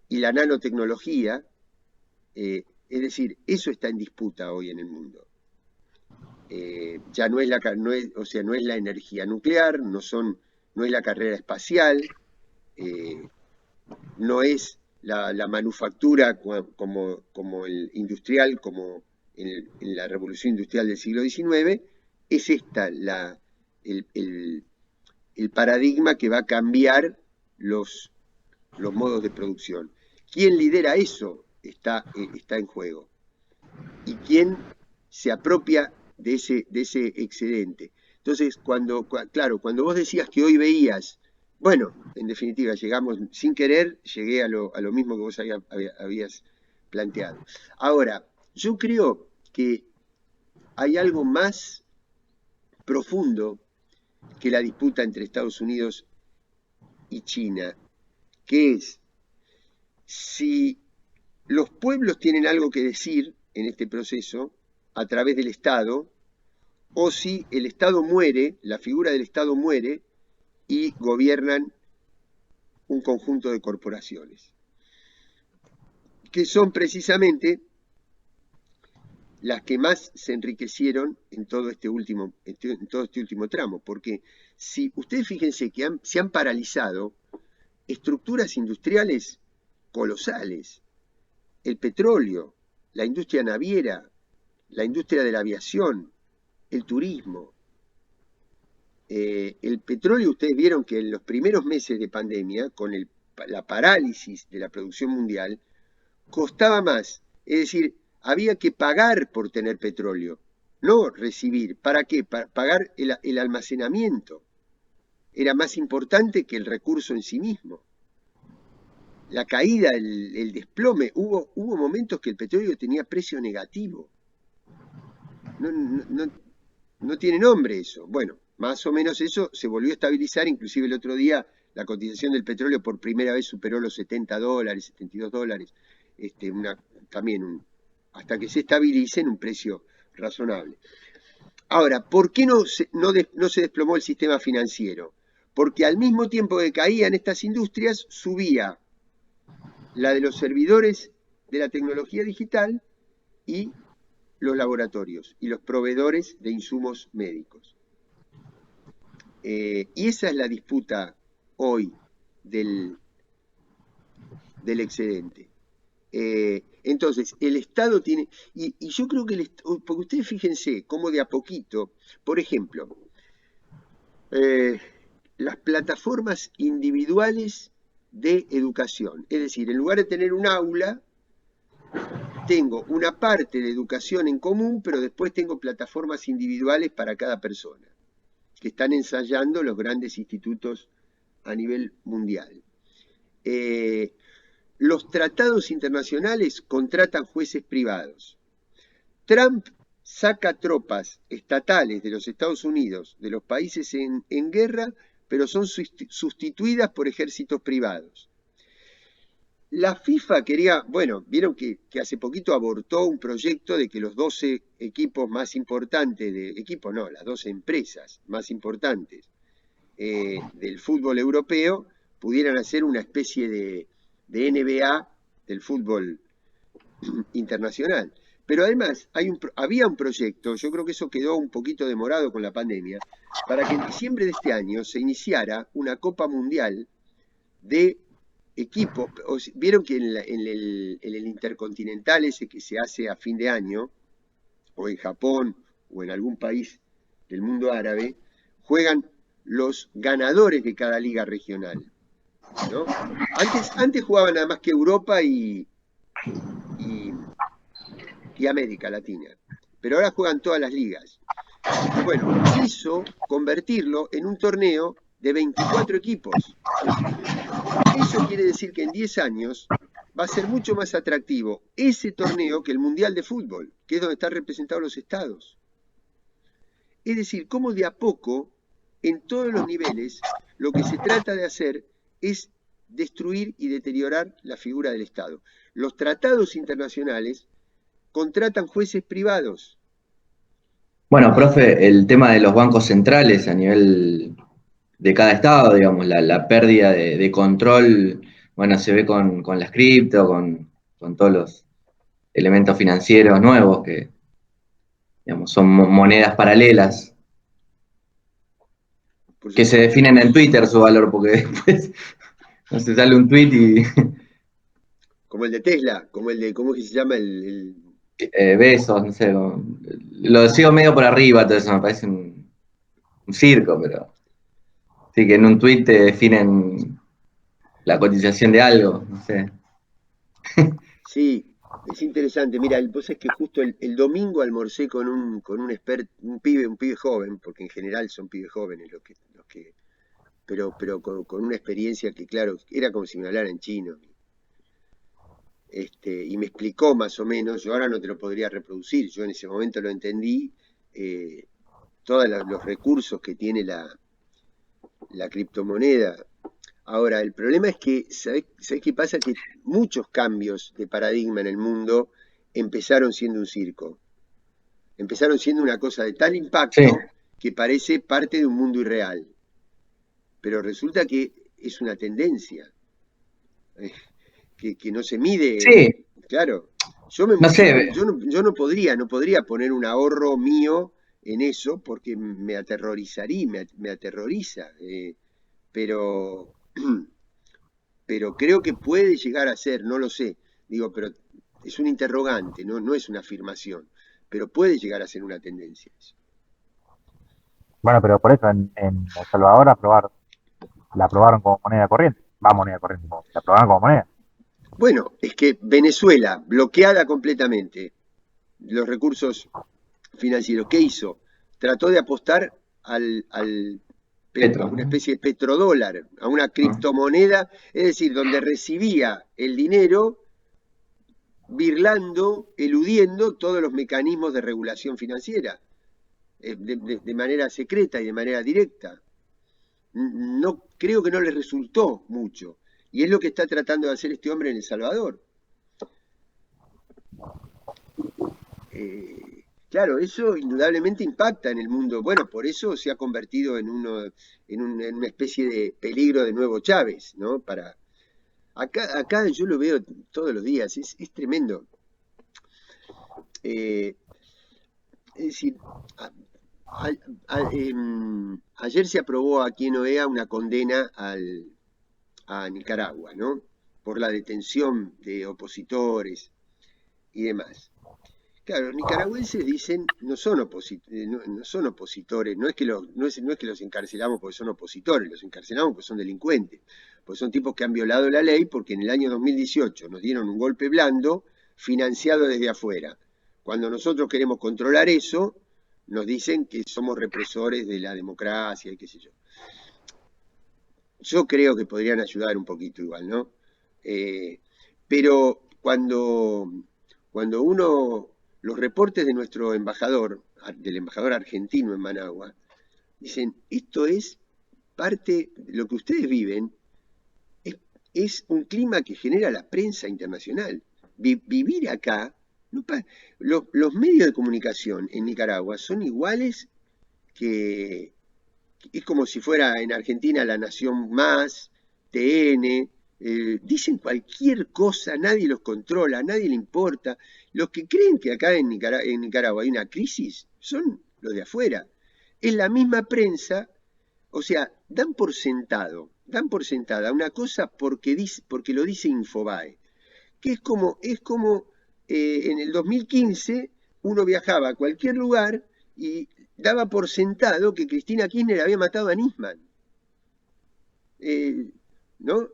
y la nanotecnología. Es decir, eso está en disputa hoy en el mundo. Ya no es la energía nuclear, no es la carrera espacial, no es la manufactura como el industrial, como en la revolución industrial del siglo XIX, es esta el paradigma que va a cambiar los modos de producción. ¿Quién lidera eso? Está en juego. ¿Y quién se apropia de ese excedente? Entonces, cuando vos decías que hoy veías, bueno, en definitiva, llegamos sin querer, llegué a lo mismo que vos habías planteado. Ahora, yo creo que hay algo más profundo que la disputa entre Estados Unidos y China, que es si los pueblos tienen algo que decir en este proceso a través del Estado, o si el Estado muere, la figura del Estado muere y gobiernan un conjunto de corporaciones, que son precisamente las que más se enriquecieron en todo este último tramo, porque si ustedes fíjense que se han paralizado estructuras industriales colosales, el petróleo, la industria naviera, la industria de la aviación, el turismo. El petróleo, ustedes vieron que en los primeros meses de pandemia, con la parálisis de la producción mundial, costaba más. Es decir, había que pagar por tener petróleo, no recibir. ¿Para qué? Para pagar el almacenamiento. Era más importante que el recurso en sí mismo. La caída, el desplome, hubo momentos que el petróleo tenía precio negativo. No tiene nombre eso. Bueno, más o menos eso se volvió a estabilizar, inclusive el otro día la cotización del petróleo por primera vez superó los $70, $72, también hasta que se estabilice en un precio razonable. Ahora, ¿por qué no se desplomó el sistema financiero? Porque al mismo tiempo que caían estas industrias, subía la de los servidores de la tecnología digital y los laboratorios y los proveedores de insumos médicos. Y esa es la disputa hoy del excedente. Entonces, el Estado tiene, y yo creo que, porque ustedes fíjense cómo de a poquito, por ejemplo, las plataformas individuales de educación, es decir, en lugar de tener un aula, tengo una parte de educación en común, pero después tengo plataformas individuales para cada persona, que están ensayando los grandes institutos a nivel mundial. Los tratados internacionales contratan jueces privados. Trump saca tropas estatales de los Estados Unidos, de los países en guerra, pero son sustituidas por ejércitos privados. La FIFA quería, bueno, vieron que hace poquito abortó un proyecto de que los 12 equipos más importantes, las 12 empresas más importantes del fútbol europeo pudieran hacer una especie de NBA del fútbol internacional. Pero además había un proyecto, yo creo que eso quedó un poquito demorado con la pandemia, para que en diciembre de este año se iniciara una Copa Mundial de equipo. Vieron que en el Intercontinental ese que se hace a fin de año, o en Japón, o en algún país del mundo árabe, juegan los ganadores de cada liga regional, ¿no? Antes jugaban nada más que Europa y América Latina, pero ahora juegan todas las ligas. Bueno, quiso convertirlo en un torneo de 24 equipos. Eso quiere decir que en 10 años va a ser mucho más atractivo ese torneo que el Mundial de Fútbol, que es donde están representados los estados. Es decir, cómo de a poco, en todos los niveles, lo que se trata de hacer es destruir y deteriorar la figura del Estado. Los tratados internacionales contratan jueces privados. Bueno, profe, el tema de los bancos centrales a nivel de cada estado, digamos, la pérdida de control, bueno, se ve con las cripto, con todos los elementos financieros nuevos que, digamos, son monedas paralelas, Por que se supuesto. definen en Twitter su valor, porque después no se sale un tweet y Como el de Tesla, como el de, ¿cómo es que se llama? besos, no sé, lo sigo medio por arriba, todo eso me parece un circo, pero sí que en un tweet te definen la cotización de algo, no sé. Sí, es interesante. Mira, vos es que justo el domingo almorcé con un experto, un pibe joven, porque en general son pibes jóvenes pero con una experiencia que, claro, era como si me hablara en chino. Y me explicó más o menos, yo ahora no te lo podría reproducir, yo en ese momento lo entendí, todos los recursos que tiene la criptomoneda. Ahora, el problema es que, ¿sabés qué pasa? Que muchos cambios de paradigma en el mundo empezaron siendo un circo. Empezaron siendo una cosa de tal Sí, impacto que parece parte de un mundo irreal. Pero resulta que es una tendencia, que no se mide. sí, Claro, no sé, yo no podría poner un ahorro mío en eso porque me aterrorizaría, me aterroriza. Pero pero creo que puede llegar a ser, no lo sé, digo, pero es un interrogante, no es una afirmación, pero puede llegar a ser una tendencia eso. Bueno, pero por eso en El Salvador la aprobaron como moneda corriente. Va, moneda corriente, la aprobaron como moneda. Bueno, es que Venezuela, bloqueada completamente, los recursos financieros, ¿qué hizo? Trató de apostar a Petro, una ¿no? especie de petrodólar, a una Ah, criptomoneda, es decir, donde recibía el dinero birlando, eludiendo todos los mecanismos de regulación financiera. De manera secreta y de manera directa. No, creo que no le resultó mucho. Y es lo que está tratando de hacer este hombre en El Salvador. Claro, eso indudablemente impacta en el mundo. Bueno, por eso se ha convertido en una especie de peligro de nuevo Chávez, ¿no? Acá yo lo veo todos los días, es tremendo. Eh, es decir, a- ayer se aprobó aquí en OEA una condena a Nicaragua, ¿no? Por la detención de opositores y demás. Claro, los nicaragüenses dicen no son opositores, no es que los encarcelamos porque son opositores, los encarcelamos porque son delincuentes, porque son tipos que han violado la ley porque en el año 2018 nos dieron un golpe blando financiado desde afuera. Cuando nosotros queremos controlar eso, nos dicen que somos represores de la democracia y qué sé yo. Yo creo que podrían ayudar un poquito igual, ¿no? Eh, pero cuando los reportes de nuestro embajador, del embajador argentino en Managua, dicen, esto es parte, de lo que ustedes viven, es, es un clima que genera la prensa internacional. Vivir acá, no los medios de comunicación en Nicaragua son iguales que, es como si fuera en Argentina La Nación Más, TN, dicen cualquier cosa, nadie los controla, a nadie le importa. Los que creen que acá en Nicaragua hay una crisis son los de afuera. Es la misma prensa, o sea, dan por sentada una cosa porque lo dice Infobae, que es como en el 2015 uno viajaba a cualquier lugar y daba por sentado que Cristina Kirchner había matado a Nisman, eh, ¿no?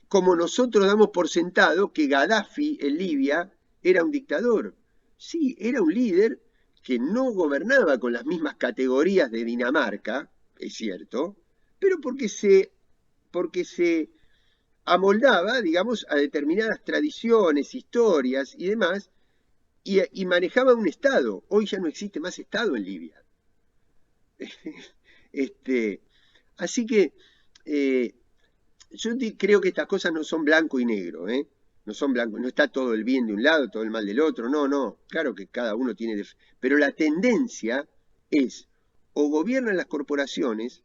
Como nosotros damos por sentado que Gaddafi en Libia era un dictador. Sí, era un líder que no gobernaba con las mismas categorías de Dinamarca, es cierto, pero porque se amoldaba, digamos, a determinadas tradiciones, historias y demás, y manejaba un Estado. Hoy ya no existe más Estado en Libia. este, así que, eh, creo que estas cosas no son blanco y negro, ¿eh? No son blanco, no está todo el bien de un lado, todo el mal del otro, no, claro que cada uno tiene... Pero la tendencia es o gobiernan las corporaciones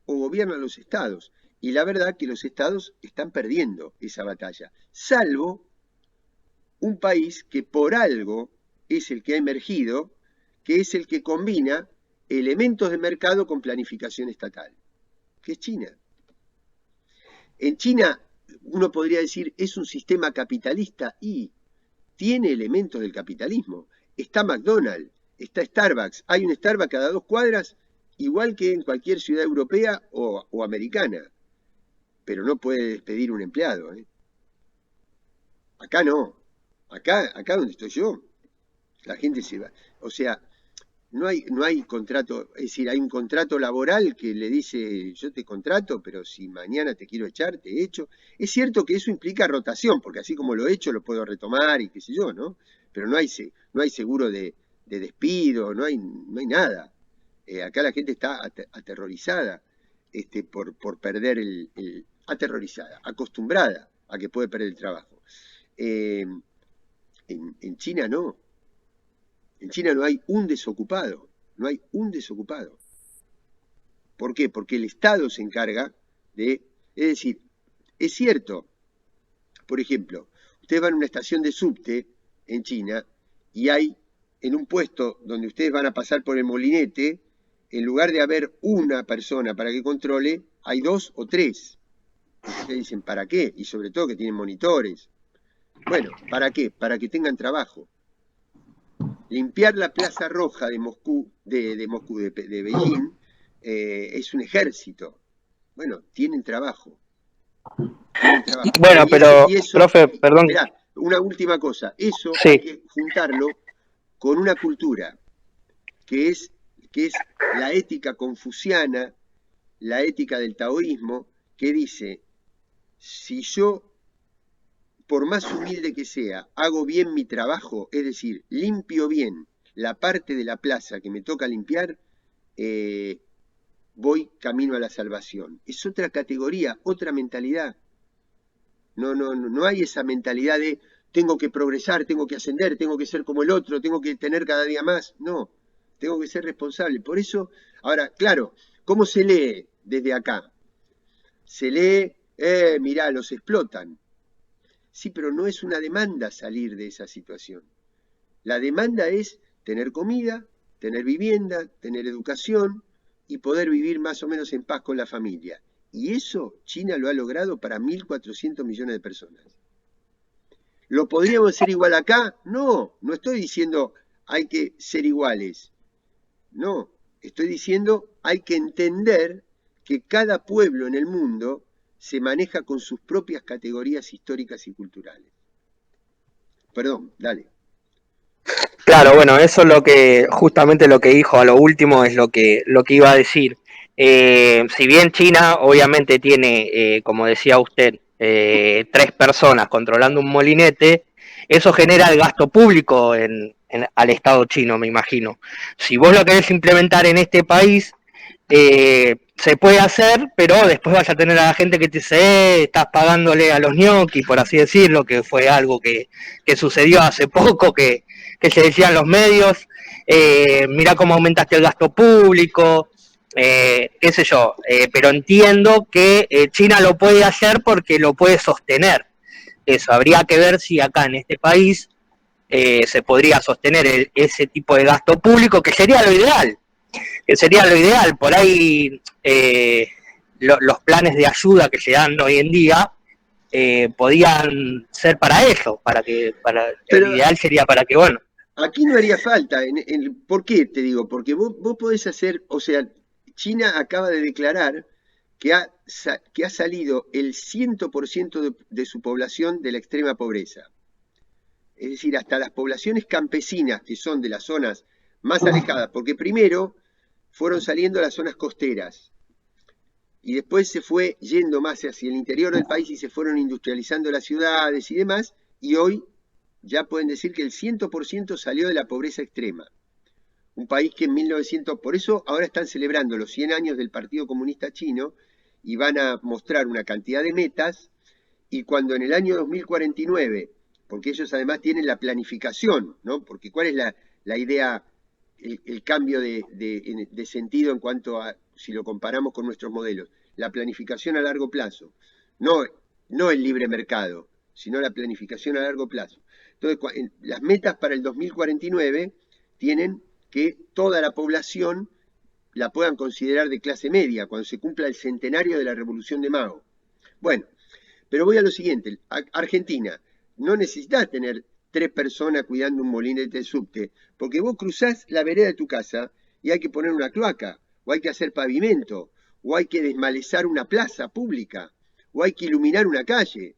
o gobiernan los estados. Y la verdad que los estados están perdiendo esa batalla, salvo un país que por algo es el que ha emergido, que es el que combina elementos de mercado con planificación estatal, que es China. En China, uno podría decir, es un sistema capitalista y tiene elementos del capitalismo. Está McDonald's, está Starbucks, hay un Starbucks cada 2 cuadras, igual que en cualquier ciudad europea o americana, pero no puede despedir un empleado, ¿eh? Acá no, acá donde estoy yo, la gente se va. O sea, no hay contrato, es decir, hay un contrato laboral que le dice, yo te contrato, pero si mañana te quiero echar, te echo. Es cierto que eso implica rotación, porque así como lo he hecho, lo puedo retomar y qué sé yo, ¿no? Pero no hay seguro de despido, no hay nada. Acá la gente está aterrorizada por perder aterrorizada, acostumbrada a que puede perder el trabajo. En China no. En China no hay un desocupado, no hay un desocupado. ¿Por qué? Porque el Estado se encarga de... Es decir, es cierto, por ejemplo, ustedes van a una estación de subte en China y hay en un puesto donde ustedes van a pasar por el molinete, en lugar de haber una persona para que controle, hay 2 o 3. Ustedes dicen, ¿para qué? Y sobre todo que tienen monitores. Bueno, ¿para qué? Para que tengan trabajo. Limpiar la Plaza Roja de Moscú, de Beijing, es un ejército. Bueno, tienen trabajo. Bueno, pero, profe, perdón. Mirá, una última cosa. Eso Sí. hay que juntarlo con una cultura que es la ética confuciana, la ética del taoísmo, que dice, si yo, por más humilde que sea, hago bien mi trabajo, es decir, limpio bien la parte de la plaza que me toca limpiar, voy camino a la salvación. Es otra categoría, otra mentalidad. No hay esa mentalidad de tengo que progresar, tengo que ascender, tengo que ser como el otro, tengo que tener cada día más. No, tengo que ser responsable. Por eso, ahora, claro, ¿cómo se lee desde acá? Se lee, mirá, los explotan. Sí, pero no es una demanda salir de esa situación. La demanda es tener comida, tener vivienda, tener educación y poder vivir más o menos en paz con la familia. Y eso China lo ha logrado para 1.400 millones de personas. ¿Lo podríamos hacer igual acá? No, no estoy diciendo hay que ser iguales. No, estoy diciendo hay que entender que cada pueblo en el mundo se maneja con sus propias categorías históricas y culturales. Perdón, dale. Claro, bueno, eso es lo que, justamente lo que dijo a lo último es lo que iba a decir. Si bien China obviamente tiene, como decía usted, 3 personas controlando un molinete, eso genera el gasto público al Estado chino, me imagino. Si vos lo querés implementar en este país, se puede hacer, pero después vas a tener a la gente que te dice, estás pagándole a los ñoquis, por así decirlo, que fue algo que sucedió hace poco, que se decían los medios, mirá cómo aumentaste el gasto público, qué sé yo, pero entiendo que China lo puede hacer porque lo puede sostener. Eso, habría que ver si acá en este país se podría sostener ese tipo de gasto público, que sería lo ideal. Por ahí los planes de ayuda que se dan hoy en día podían ser para eso, el ideal sería para que, bueno. Aquí no haría falta. ¿Por qué te digo? Porque vos podés hacer, o sea, China acaba de declarar que ha salido el 100% de su población de la extrema pobreza. Es decir, hasta las poblaciones campesinas, que son de las zonas más alejadas, porque primero fueron saliendo a las zonas costeras y después se fue yendo más hacia el interior del país y se fueron industrializando las ciudades y demás, y hoy ya pueden decir que el 100% salió de la pobreza extrema. Un país que en 1900, por eso ahora están celebrando los 100 años del Partido Comunista Chino, y van a mostrar una cantidad de metas, y cuando en el año 2049, porque ellos además tienen la planificación, ¿no? Porque ¿cuál es la idea, el cambio de sentido en cuanto a, si lo comparamos con nuestros modelos? La planificación a largo plazo, no el libre mercado, sino la planificación a largo plazo. Entonces, las metas para el 2049 tienen que toda la población la puedan considerar de clase media, cuando se cumpla el centenario de la Revolución de Mao. Bueno, pero voy a lo siguiente. Argentina, no necesitas tener 3 personas cuidando un molinete de subte, porque vos cruzás la vereda de tu casa y hay que poner una cloaca, o hay que hacer pavimento, o hay que desmalezar una plaza pública, o hay que iluminar una calle.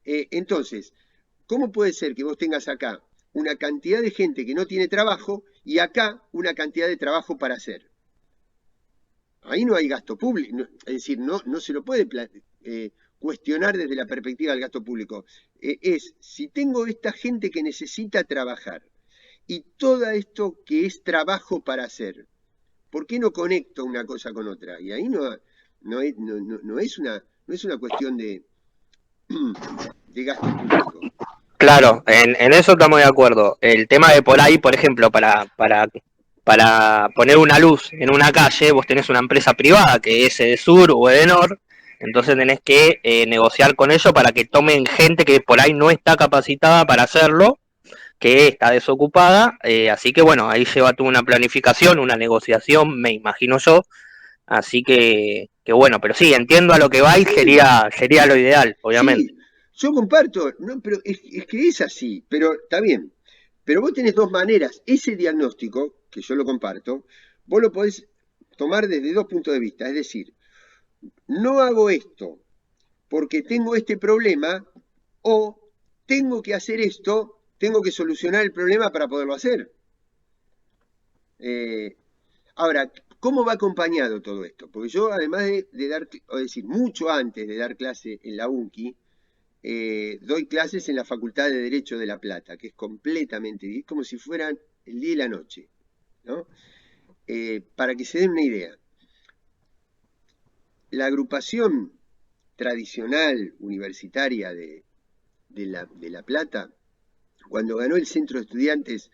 Entonces, ¿cómo puede ser que vos tengas acá una cantidad de gente que no tiene trabajo y acá una cantidad de trabajo para hacer? Ahí no hay gasto público, es decir, no se lo puede cuestionar desde la perspectiva del gasto público. Si tengo esta gente que necesita trabajar y todo esto que es trabajo para hacer, ¿por qué no conecto una cosa con otra? Y ahí no es una cuestión de gasto público. Claro, en eso estamos de acuerdo. El tema de por ahí, por ejemplo, para poner una luz en una calle, vos tenés una empresa privada que es Edesur o Edenor, entonces tenés que negociar con ellos para que tomen gente que por ahí no está capacitada para hacerlo, que está desocupada, así que bueno, ahí lleva tú una planificación, una negociación, me imagino yo, así que bueno, pero sí, entiendo a lo que va y sería lo ideal, obviamente. Sí, yo comparto, no, pero es que es así, pero está bien. Pero vos tenés 2 maneras. Ese diagnóstico, que yo lo comparto, vos lo podés tomar desde 2 puntos de vista. Es decir, no hago esto porque tengo este problema, o tengo que hacer esto, tengo que solucionar el problema para poderlo hacer. Ahora, ¿cómo va acompañado todo esto? Porque yo, además de dar, o decir, mucho antes de dar clase en la UNCI, doy clases en la Facultad de Derecho de La Plata, que es completamente, es como si fueran el día y la noche, ¿no? Para que se den una idea, la agrupación tradicional universitaria de La Plata, cuando ganó el Centro de Estudiantes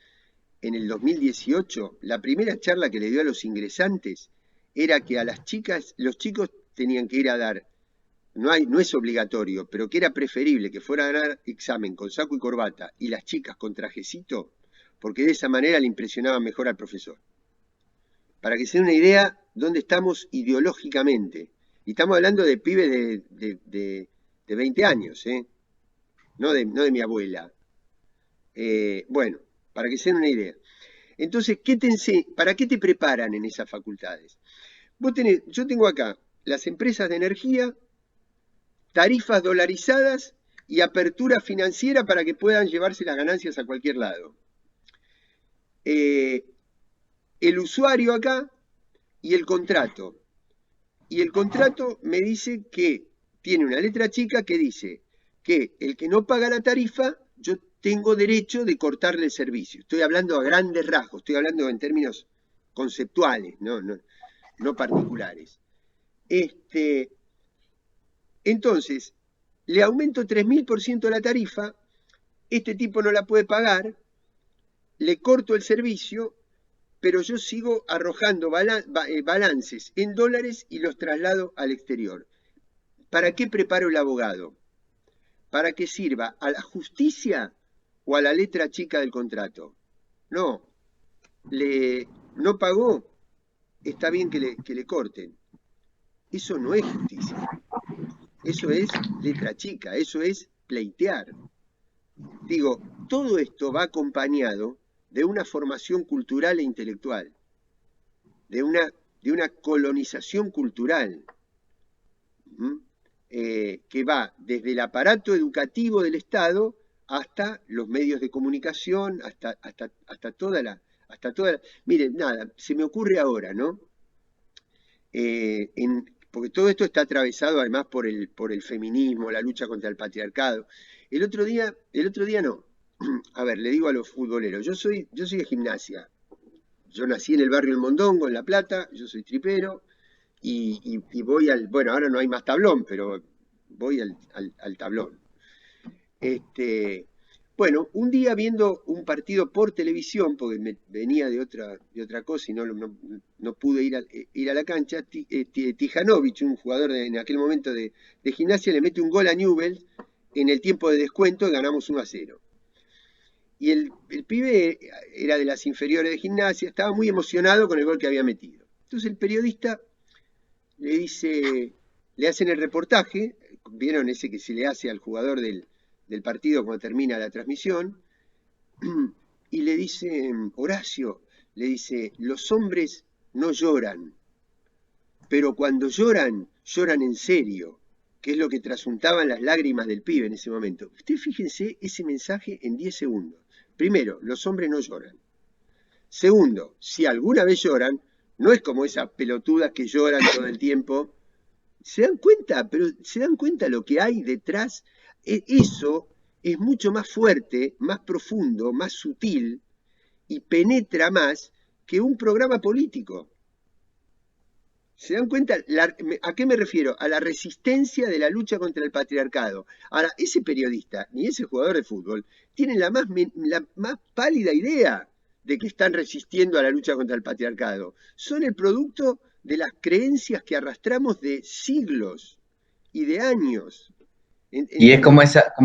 en el 2018, la primera charla que le dio a los ingresantes era que a las chicas, los chicos tenían que ir a dar, no es obligatorio, pero que era preferible que fueran a dar examen con saco y corbata y las chicas con trajecito, porque de esa manera le impresionaban mejor al profesor. Para que se den una idea dónde estamos ideológicamente. Y estamos hablando de pibes de 20 años, no de mi abuela. Bueno, para que se den una idea. Entonces, ¿para qué te preparan en esas facultades? Yo tengo acá las empresas de energía, tarifas dolarizadas y apertura financiera para que puedan llevarse las ganancias a cualquier lado. El usuario acá y el contrato. Y el contrato me dice que tiene una letra chica que dice que el que no paga la tarifa, yo tengo derecho de cortarle el servicio. Estoy hablando a grandes rasgos, estoy hablando en términos conceptuales, no particulares. Entonces, le aumento 3000% la tarifa, este tipo no la puede pagar, le corto el servicio, pero yo sigo arrojando balances en dólares y los traslado al exterior. ¿Para qué preparo el abogado? ¿Para que sirva a la justicia o a la letra chica del contrato? No, no pagó, está bien que le corten. Eso no es justicia. Eso es letra chica, eso es pleitear. Digo, todo esto va acompañado de una formación cultural e intelectual, de una colonización cultural, que va desde el aparato educativo del Estado hasta los medios de comunicación, hasta toda la... Miren, nada, se me ocurre ahora, ¿no? Porque todo esto está atravesado además por el feminismo, la lucha contra el patriarcado. El otro día no. A ver, le digo a los futboleros, yo soy de Gimnasia. Yo nací en el barrio El Mondongo, en La Plata, yo soy tripero, y voy bueno, ahora no hay más tablón, pero voy al tablón. Bueno, un día viendo un partido por televisión, porque venía de otra cosa y no pude ir a la cancha, Tijanovic, un jugador en aquel momento de Gimnasia, le mete un gol a Newell's en el tiempo de descuento y ganamos 1-0. Y el pibe era de las inferiores de Gimnasia, estaba muy emocionado con el gol que había metido. Entonces el periodista le hacen el reportaje, vieron ese que se le hace al jugador del partido cuando termina la transmisión, y le dice, Horacio, le dice, los hombres no lloran, pero cuando lloran, lloran en serio, que es lo que trasuntaban las lágrimas del pibe en ese momento. Ustedes fíjense ese mensaje en 10 segundos. Primero, los hombres no lloran. Segundo, si alguna vez lloran, no es como esas pelotudas que lloran todo el tiempo. ¿Se dan cuenta? Pero ¿se dan cuenta lo que hay detrás? Eso es mucho más fuerte, más profundo, más sutil y penetra más que un programa político. ¿Se dan cuenta? ¿A qué me refiero? A la resistencia de la lucha contra el patriarcado. Ahora, ese periodista ni ese jugador de fútbol tienen la más pálida idea de que están resistiendo a la lucha contra el patriarcado. Son el producto de las creencias que arrastramos de siglos y de años. Y es como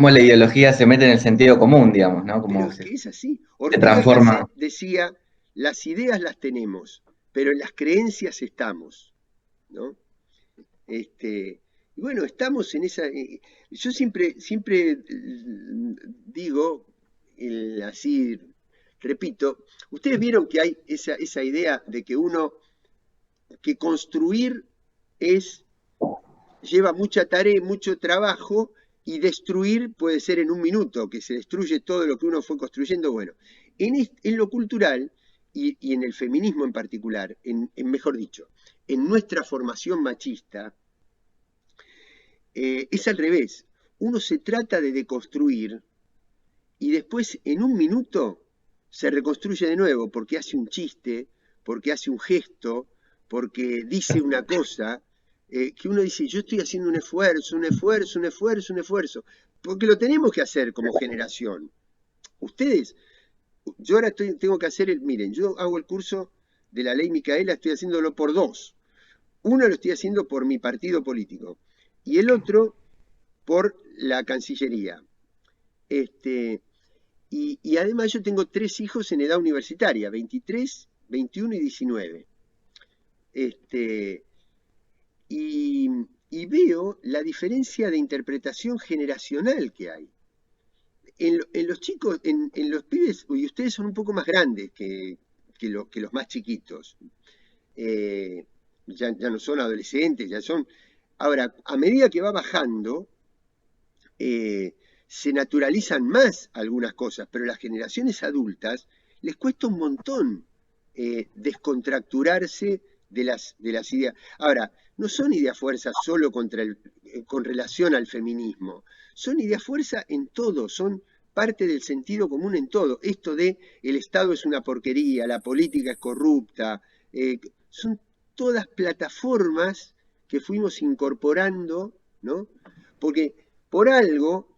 la ideología se mete en el sentido común, digamos, ¿no? Como pero es que es así. se Ortega transforma. Gasset decía, las ideas las tenemos, pero en las creencias estamos, ¿no? Y bueno, estamos en esa... yo siempre digo, así, repito, ustedes vieron que hay esa idea de que construir lleva mucha tarea, mucho trabajo, y destruir puede ser en un minuto, que se destruye todo lo que uno fue construyendo. Bueno, en lo cultural y en el feminismo en particular, mejor dicho, en nuestra formación machista, es al revés. Uno se trata de deconstruir y después en un minuto se reconstruye de nuevo porque hace un chiste, porque hace un gesto, porque dice una cosa, que uno dice, yo estoy haciendo un esfuerzo, porque lo tenemos que hacer como generación. Ustedes, yo ahora tengo que hacer miren, yo hago el curso de la ley Micaela, estoy haciéndolo por dos. Uno lo estoy haciendo por mi partido político y el otro por la Cancillería. Y además yo tengo 3 hijos en edad universitaria, 23, 21 y 19. Y veo la diferencia de interpretación generacional que hay. En los chicos, en los pibes, y ustedes son un poco más grandes que los más chiquitos. Ya no son adolescentes, ya son... Ahora, a medida que va bajando, se naturalizan más algunas cosas, pero las generaciones adultas les cuesta un montón descontracturarse de las ideas. Ahora, no son ideas fuerza solo con relación al feminismo, son ideas fuerza en todo, son parte del sentido común en todo. Esto de el Estado es una porquería, la política es corrupta, son todas plataformas que fuimos incorporando, ¿no? Porque por algo,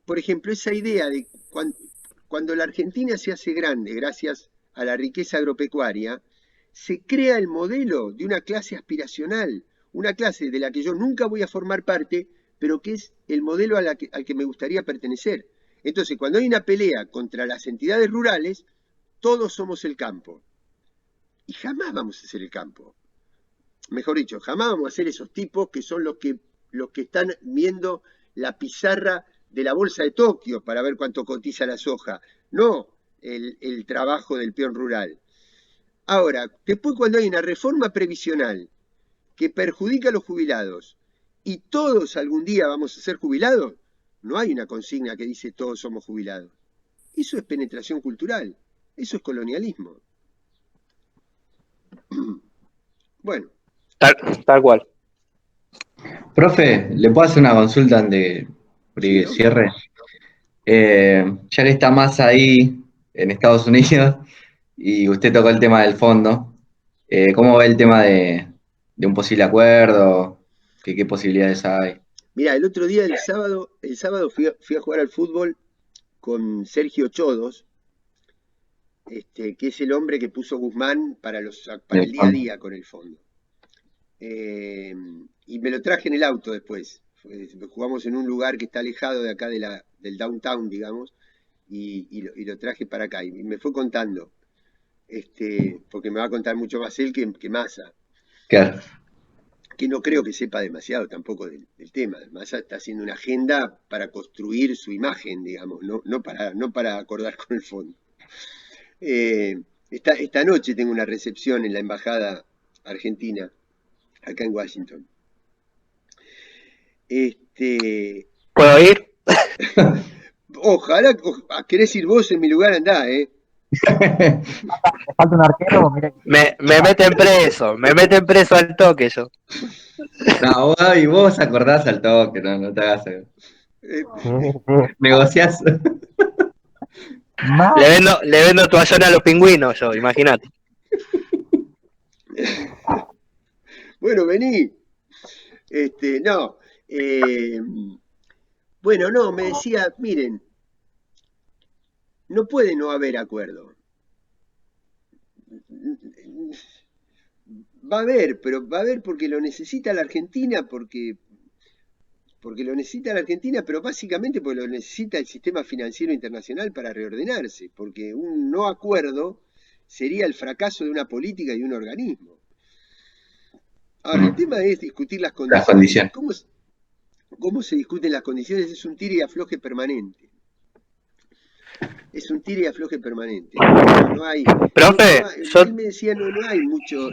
por ejemplo, esa idea de cuando la Argentina se hace grande gracias a la riqueza agropecuaria, se crea el modelo de una clase aspiracional, una clase de la que yo nunca voy a formar parte, pero que es el modelo al que me gustaría pertenecer. Entonces, cuando hay una pelea contra las entidades rurales, todos somos el campo. Y jamás vamos a ser el campo. Mejor dicho, jamás vamos a ser esos tipos que son los que están viendo la pizarra de la bolsa de Tokio para ver cuánto cotiza la soja. No el trabajo del peón rural. Ahora, después cuando hay una reforma previsional que perjudica a los jubilados y todos algún día vamos a ser jubilados, no hay una consigna que dice todos somos jubilados. Eso es penetración cultural, eso es colonialismo. Bueno. Tal cual. Profe, ¿le puedo hacer una consulta antes de Sí, cierre? Ya que está más ahí en Estados Unidos y usted tocó el tema del fondo, ¿Cómo ve el tema de un posible acuerdo? ¿Qué posibilidades hay? Mira, el otro día, el sábado fui a jugar al fútbol con Sergio Chodos, que es el hombre que puso Guzmán para el día a día con el fondo. Y me lo traje en el auto después. Jugamos en un lugar que está alejado de acá del downtown, digamos, y lo traje para acá. Y me fue contando, porque me va a contar mucho más él que Massa, Claro. que no creo que sepa demasiado tampoco del tema. Massa está haciendo una agenda para construir su imagen, digamos, no para acordar con el fondo. Esta noche tengo una recepción en la embajada argentina, acá en Washington. ¿Puedo ir? Ojalá, querés ir vos en mi lugar, andá, Me falta un arquero, mire. Me meten preso al toque yo. No, vos acordás al toque, no te hagas. Eh, Negociás. Más, Le vendo toallón a los pingüinos yo, imagínate. bueno, vení. No. Bueno, no, me decía, miren, no puede no haber acuerdo. Va a haber, pero va a haber porque lo necesita la Argentina, porque lo necesita la Argentina, pero básicamente porque lo necesita el sistema financiero internacional para reordenarse, porque un no acuerdo sería el fracaso de una política y de un organismo. Ahora, el tema es discutir las Las condiciones. condiciones. ¿Cómo se discuten las condiciones? Es un tire y afloje permanente. Es un tire y afloje permanente. No hay, Profe, él me decía, no hay mucho,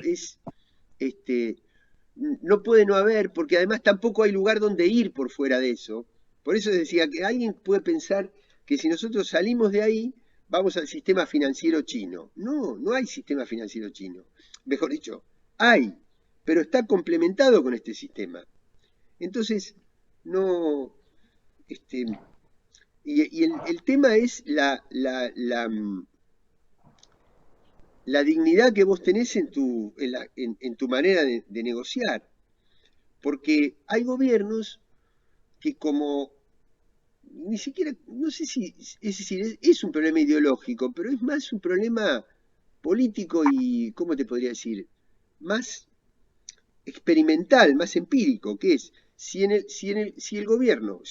no puede no haber, porque además tampoco hay lugar donde ir por fuera de eso. Por eso decía que alguien puede pensar que si nosotros salimos de ahí, vamos al sistema financiero chino. No hay sistema financiero chino. Mejor dicho, hay, pero está complementado con este sistema. Entonces, no, este, y el tema es la dignidad que vos tenés en tu manera de negociar. Porque hay gobiernos que como ni siquiera, no sé si, es decir, es un problema ideológico, pero es más un problema político y, ¿cómo te podría decir? Más experimental, más empírico, que es si un gobierno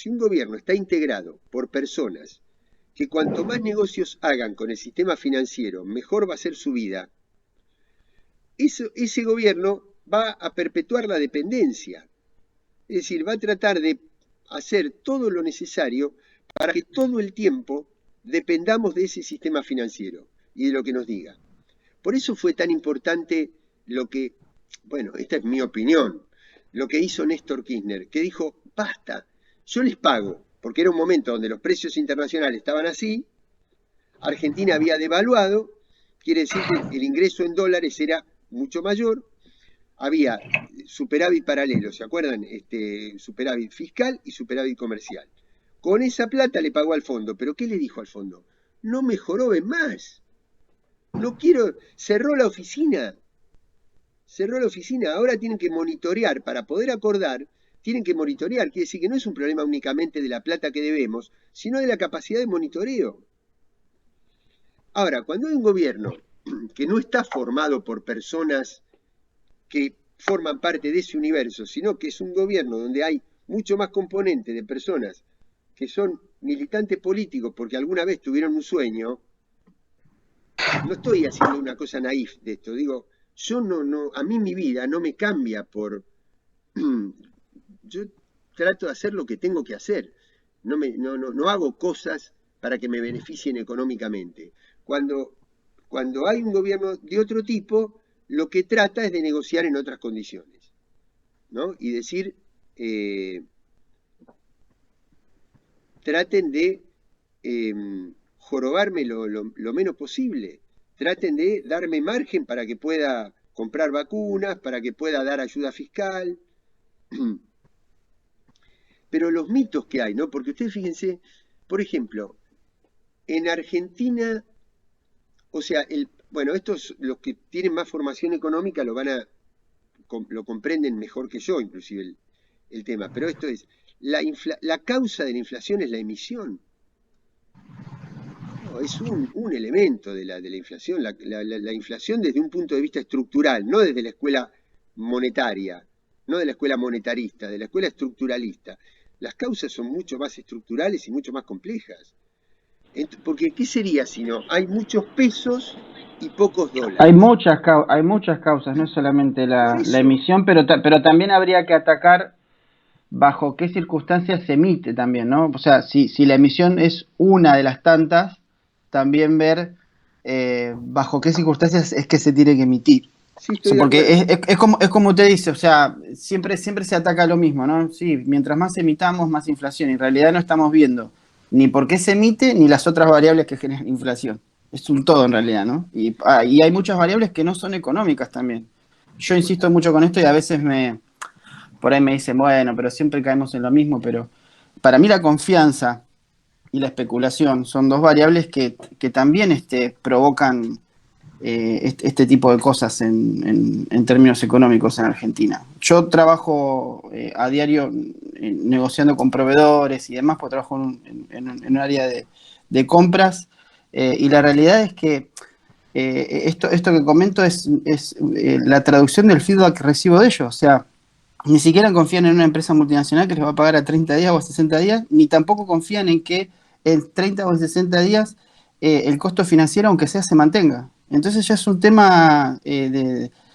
está integrado por personas que cuanto más negocios hagan con el sistema financiero, mejor va a ser su vida, ese gobierno va a perpetuar la dependencia. Es decir, va a tratar de hacer todo lo necesario para que todo el tiempo dependamos de ese sistema financiero y de lo que nos diga. Por eso fue tan importante bueno, esta es mi opinión, lo que hizo Néstor Kirchner, que dijo, basta, yo les pago, porque era un momento donde los precios internacionales estaban así, Argentina había devaluado, quiere decir que el ingreso en dólares era mucho mayor, había superávit paralelo, ¿se acuerdan? Superávit fiscal y superávit comercial. Con esa plata le pagó al fondo, pero ¿qué le dijo al fondo? No me joroben más. No quiero, cerró la oficina. Ahora tienen que monitorear, para poder acordar, tienen que monitorear, quiere decir que no es un problema únicamente de la plata que debemos, sino de la capacidad de monitoreo. Ahora, cuando hay un gobierno que no está formado por personas que forman parte de ese universo, sino que es un gobierno donde hay mucho más componente de personas que son militantes políticos porque alguna vez tuvieron un sueño, no estoy haciendo una cosa naif de esto, digo, yo a mí mi vida no me cambia por, yo trato de hacer lo que tengo que hacer, no hago cosas para que me beneficien económicamente. Cuando hay un gobierno de otro tipo, lo que trata es de negociar en otras condiciones, ¿no? Y decir, traten de jorobarme lo menos posible, traten de darme margen para que pueda comprar vacunas, para que pueda dar ayuda fiscal. Pero los mitos que hay, ¿no? Porque ustedes fíjense, por ejemplo, en Argentina, o sea, Bueno, estos, los que tienen más formación económica lo comprenden mejor que yo, inclusive el tema. Pero esto es, la causa de la inflación es la emisión. No, es un elemento de la inflación. La inflación desde un punto de vista estructural, no desde la escuela monetaria, no de la escuela monetarista, de la escuela estructuralista. Las causas son mucho más estructurales y mucho más complejas. Porque, ¿qué sería si no? Hay muchos pesos y pocos Hay dólares. muchas causas, no es solamente Por la eso, emisión, pero también habría que atacar bajo qué circunstancias se emite también, ¿no? O sea, si la emisión es una de las tantas, también ver bajo qué circunstancias es que se tiene que emitir. sí O sea, estoy de porque acuerdo. es como usted dice, o sea, siempre se ataca lo mismo, ¿no? Sí, mientras más emitamos, más inflación. En realidad no estamos viendo ni por qué se emite ni las otras variables que generan inflación. Es un todo en realidad, ¿no? Y hay muchas variables que no son económicas también. Yo insisto mucho con esto y a veces por ahí me dicen, bueno, pero siempre caemos en lo mismo, pero para mí la confianza y la especulación son dos variables que también provocan este tipo de cosas en términos económicos en Argentina. Yo trabajo a diario negociando con proveedores y demás, porque trabajo en un área de compras, y la realidad es que esto que comento es la traducción del feedback que recibo de ellos. O sea, ni siquiera confían en una empresa multinacional que les va a pagar a 30 días o a 60 días, ni tampoco confían en que en 30 o en 60 días el costo financiero, aunque sea, se mantenga. Entonces ya es un tema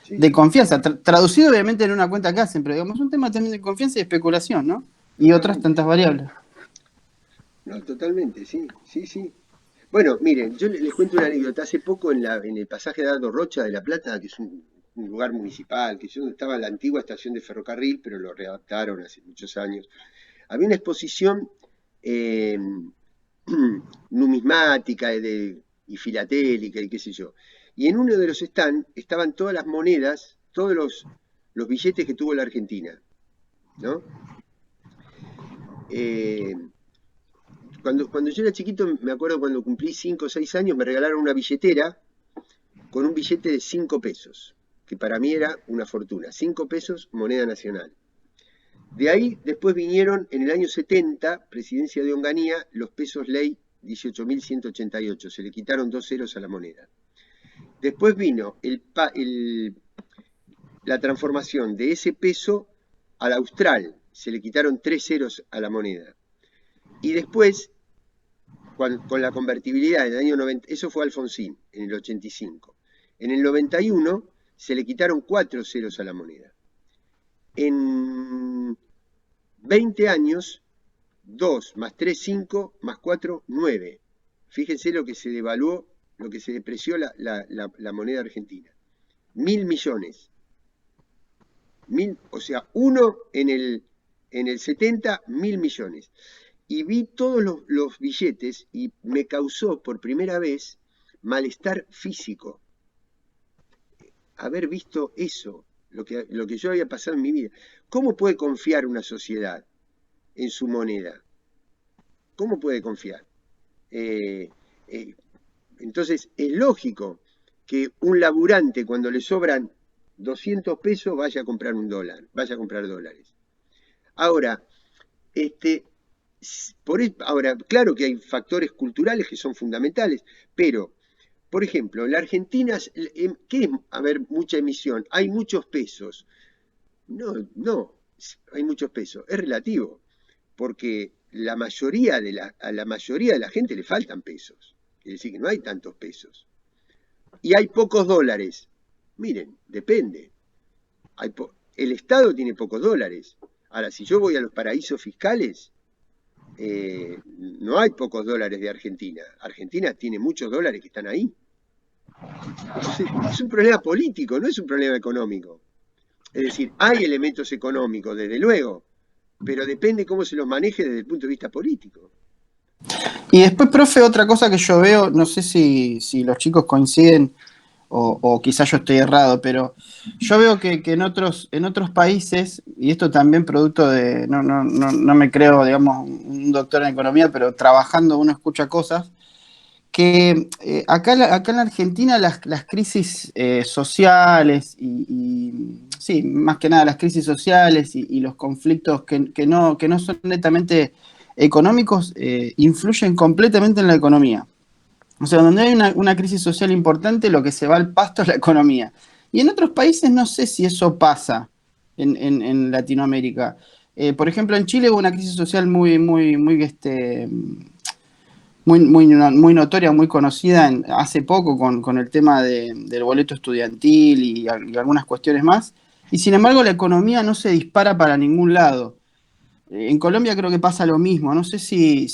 Sí, de confianza, traducido obviamente en una cuenta que hacen, pero digamos, es un tema también de confianza y especulación, ¿no? Y otras totalmente. tantas variables. No, totalmente, sí, sí, sí. Bueno, miren, yo les cuento una anécdota. Hace poco en el pasaje de Aldo Rocha de La Plata, que es un lugar municipal, que yo estaba en la antigua estación de ferrocarril, pero lo readaptaron hace muchos años. Había una exposición eh, numismática y filatélica y qué sé yo. Y en uno de los stands estaban todas las monedas, todos los billetes que tuvo la Argentina, ¿no? Eh, cuando yo era chiquito, me acuerdo cuando cumplí 5 o 6 años, me regalaron una billetera con un billete de 5 pesos, que para mí era una fortuna. 5 pesos, moneda nacional. De ahí después vinieron en el año 70, presidencia de Onganía, los pesos ley 18.188. Se le quitaron 2 ceros a la moneda. Después vino la transformación de ese peso al austral. Se le quitaron 3 ceros a la moneda. Y después, con la convertibilidad en el año 90, eso fue Alfonsín, en el 85. En el 91 se le quitaron 4 ceros a la moneda. En 20 años, 2 más 3, 5, más 4, 9. Fíjense lo que se devaluó, lo que se depreció la moneda argentina. 1.000 millones. O sea, uno en el 70, 1.000 millones. Y vi todos los billetes y me causó por primera vez malestar físico haber visto eso, lo que yo había pasado en mi vida. ¿Cómo puede confiar una sociedad en su moneda? ¿Cómo puede confiar? Eh, eh, entonces, es lógico que un laburante, cuando le sobran 200 pesos, vaya a comprar un dólar, vaya a comprar dólares. Ahora, ahora, claro que hay factores culturales que son fundamentales, pero, por ejemplo, la Argentina, ¿qué es haber mucha emisión? Hay muchos pesos. No, no, hay muchos pesos. Es relativo, porque a la mayoría de la gente le faltan pesos. Es decir, que no hay tantos pesos. Y hay pocos dólares. Miren, depende. El Estado tiene pocos dólares. Ahora, si yo voy a los paraísos fiscales, no hay pocos dólares de Argentina. Argentina tiene muchos dólares que están ahí. Entonces, es un problema político, no es un problema económico. Es decir, hay elementos económicos, desde luego, pero depende cómo se los maneje desde el punto de vista político. Y después, profe, otra cosa que yo veo, no sé si los chicos coinciden o quizás yo estoy errado, pero yo veo que en otros países, y esto también producto de, no me creo, digamos, un doctor en economía, pero trabajando uno escucha cosas, que acá en la Argentina las crisis sociales sí, más que nada las crisis sociales y los conflictos que no son netamente económicos influyen completamente en la economía. O sea, donde hay una crisis social importante, lo que se va al pasto es la economía. Y en otros países no sé si eso pasa en Latinoamérica. Por ejemplo, en Chile hubo una crisis social muy notoria, muy conocida hace poco con el tema del boleto estudiantil y algunas cuestiones más. Y sin embargo, la economía no se dispara para ningún lado. En Colombia creo que pasa lo mismo. No sé si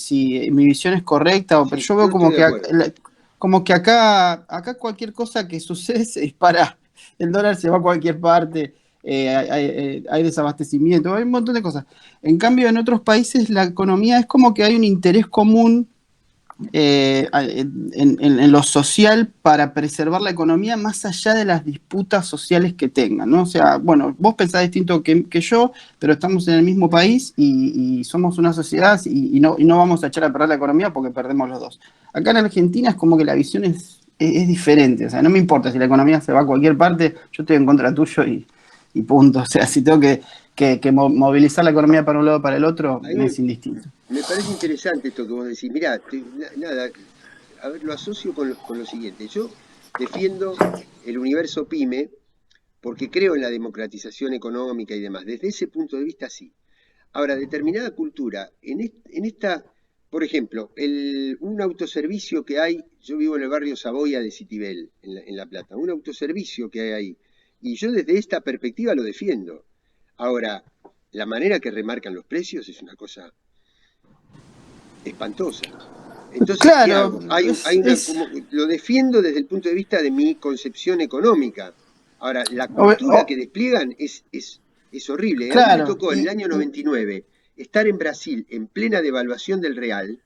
mi visión es correcta, pero Sí, yo yo veo estoy de acuerdo. como que acá cualquier cosa que sucede se dispara. El dólar se va a cualquier parte, hay desabastecimiento, hay un montón de cosas. En cambio, en otros países la economía es como que hay un interés común en lo social para preservar la economía más allá de las disputas sociales que tengan, ¿no? O sea, bueno, vos pensás distinto que yo, pero estamos en el mismo país y somos una sociedad y no vamos a echar a perder la economía porque perdemos los dos. Acá en Argentina es como que la visión es diferente, o sea, no me importa si la economía se va a cualquier parte, yo estoy en contra tuyo y punto. O sea, si tengo que movilizar la economía para un lado o para el otro, A mí me es indistinto. me parece interesante esto que vos decís. Mirá, nada, a ver, lo asocio con lo siguiente. Yo defiendo el universo PYME porque creo en la democratización económica y demás. Desde ese punto de vista, sí. Ahora, determinada cultura, en esta, por ejemplo, un autoservicio que hay, yo vivo en el barrio Saboya de Citibel, en La Plata, un autoservicio que hay ahí, y yo desde esta perspectiva lo defiendo. Ahora, la manera que remarcan los precios es una cosa espantosa. Entonces, ¿qué Claro, hago? Lo defiendo desde el punto de vista de mi concepción económica. Ahora, la cultura que despliegan es horrible. A mí me claro, tocó en el año 99 estar en Brasil en plena devaluación del real.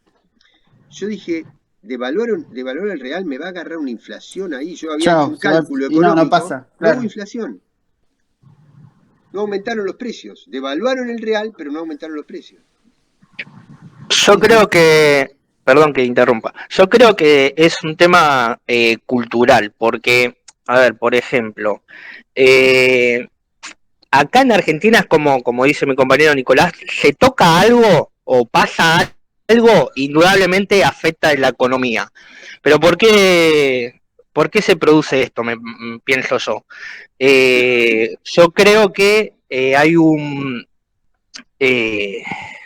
Yo dije, devaluar el real me va a agarrar una inflación ahí. Yo había hecho chao, un cálculo y no económico, pasa, no hubo claro. inflación. No aumentaron los precios. Devaluaron el real, pero no aumentaron los precios. Yo creo que, perdón que interrumpa, yo creo que es un tema cultural, porque, a ver, por ejemplo, eh, acá en Argentina es como dice mi compañero Nicolás, se toca algo o pasa algo, indudablemente afecta en la economía. Pero ¿por qué se produce esto? Pienso yo. Yo creo que hay un...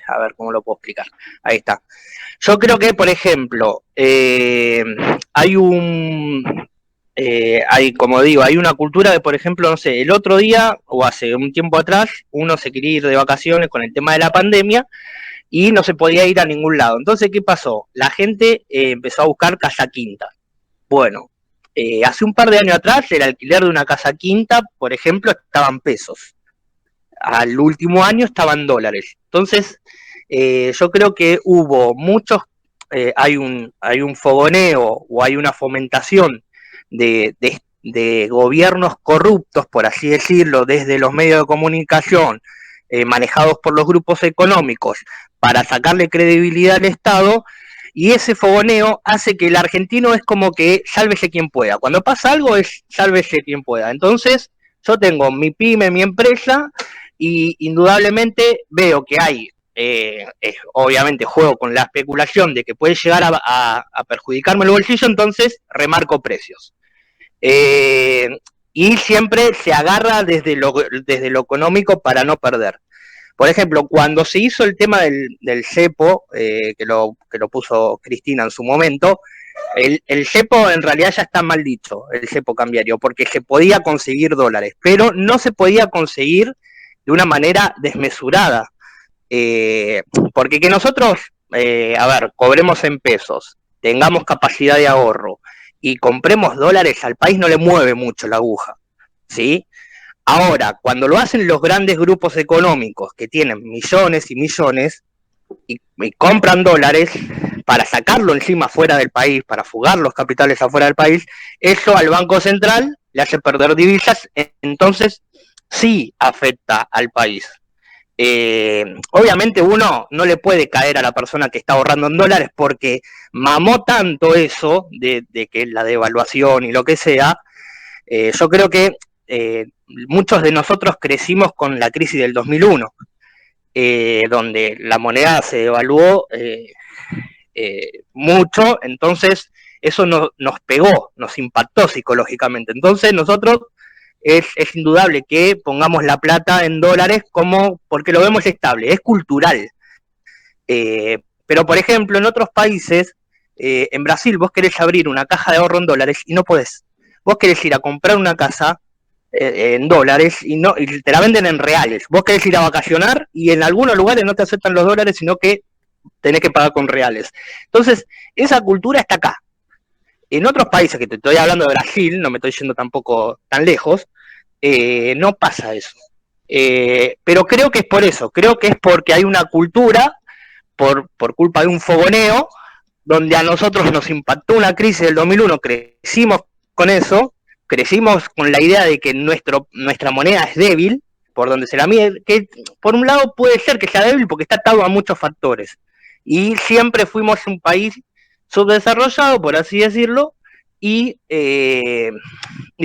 a ver, ¿cómo lo puedo explicar? Ahí está. Yo creo que, por ejemplo, como digo, hay una cultura de, por ejemplo, no sé, el otro día o hace un tiempo atrás, uno se quería ir de vacaciones con el tema de la pandemia y no se podía ir a ningún lado. Entonces, ¿qué pasó? La gente empezó a buscar casa quinta. Bueno, hace un par de años atrás, el alquiler de una casa quinta, por ejemplo, estaba en pesos. Al último año estaban dólares. Entonces, yo creo que hubo hay un fogoneo o hay una fomentación de gobiernos corruptos, por así decirlo, desde los medios de comunicación, manejados por los grupos económicos, para sacarle credibilidad al Estado, y ese fogoneo hace que el argentino es como que sálvese quien pueda. Cuando pasa algo es sálvese quien pueda. Entonces, yo tengo mi pyme, mi empresa, y indudablemente veo que hay, obviamente juego con la especulación de que puede llegar a perjudicarme el bolsillo, entonces remarco precios. Y siempre se agarra desde lo económico para no perder. Por ejemplo, cuando se hizo el tema del cepo, que lo puso Cristina en su momento, el cepo en realidad ya está mal dicho, el cepo cambiario, porque se podía conseguir dólares, pero no se podía conseguir de una manera desmesurada. Porque que nosotros, a ver, cobremos en pesos, tengamos capacidad de ahorro y compremos dólares, al país no le mueve mucho la aguja, ¿sí? Ahora, cuando lo hacen los grandes grupos económicos que tienen millones y millones y compran dólares para sacarlo encima fuera del país, para fugar los capitales afuera del país, eso al Banco Central le hace perder divisas, entonces sí afecta al país. Obviamente uno no le puede caer a la persona que está ahorrando en dólares porque mamó tanto eso de que la devaluación y lo que sea. Yo creo que muchos de nosotros crecimos con la crisis del 2001, donde la moneda se devaluó mucho, entonces eso nos pegó, nos impactó psicológicamente. Entonces nosotros es indudable que pongamos la plata en dólares porque lo vemos estable, es cultural. Pero por ejemplo, en otros países, en Brasil vos querés abrir una caja de ahorro en dólares y no podés. Vos querés ir a comprar una casa en dólares y te la venden en reales. Vos querés ir a vacacionar y en algunos lugares no te aceptan los dólares, sino que tenés que pagar con reales. Entonces, esa cultura está acá. En otros países, que te estoy hablando de Brasil, no me estoy yendo tampoco tan lejos, no pasa eso. Pero creo que es por eso, creo que es porque hay una cultura, por culpa de un fogoneo, donde a nosotros nos impactó una crisis del 2001, crecimos con eso, crecimos con la idea de que nuestra moneda es débil, por donde se la mide, que por un lado puede ser que sea débil porque está atado a muchos factores. Y siempre fuimos un país subdesarrollado, por así decirlo, y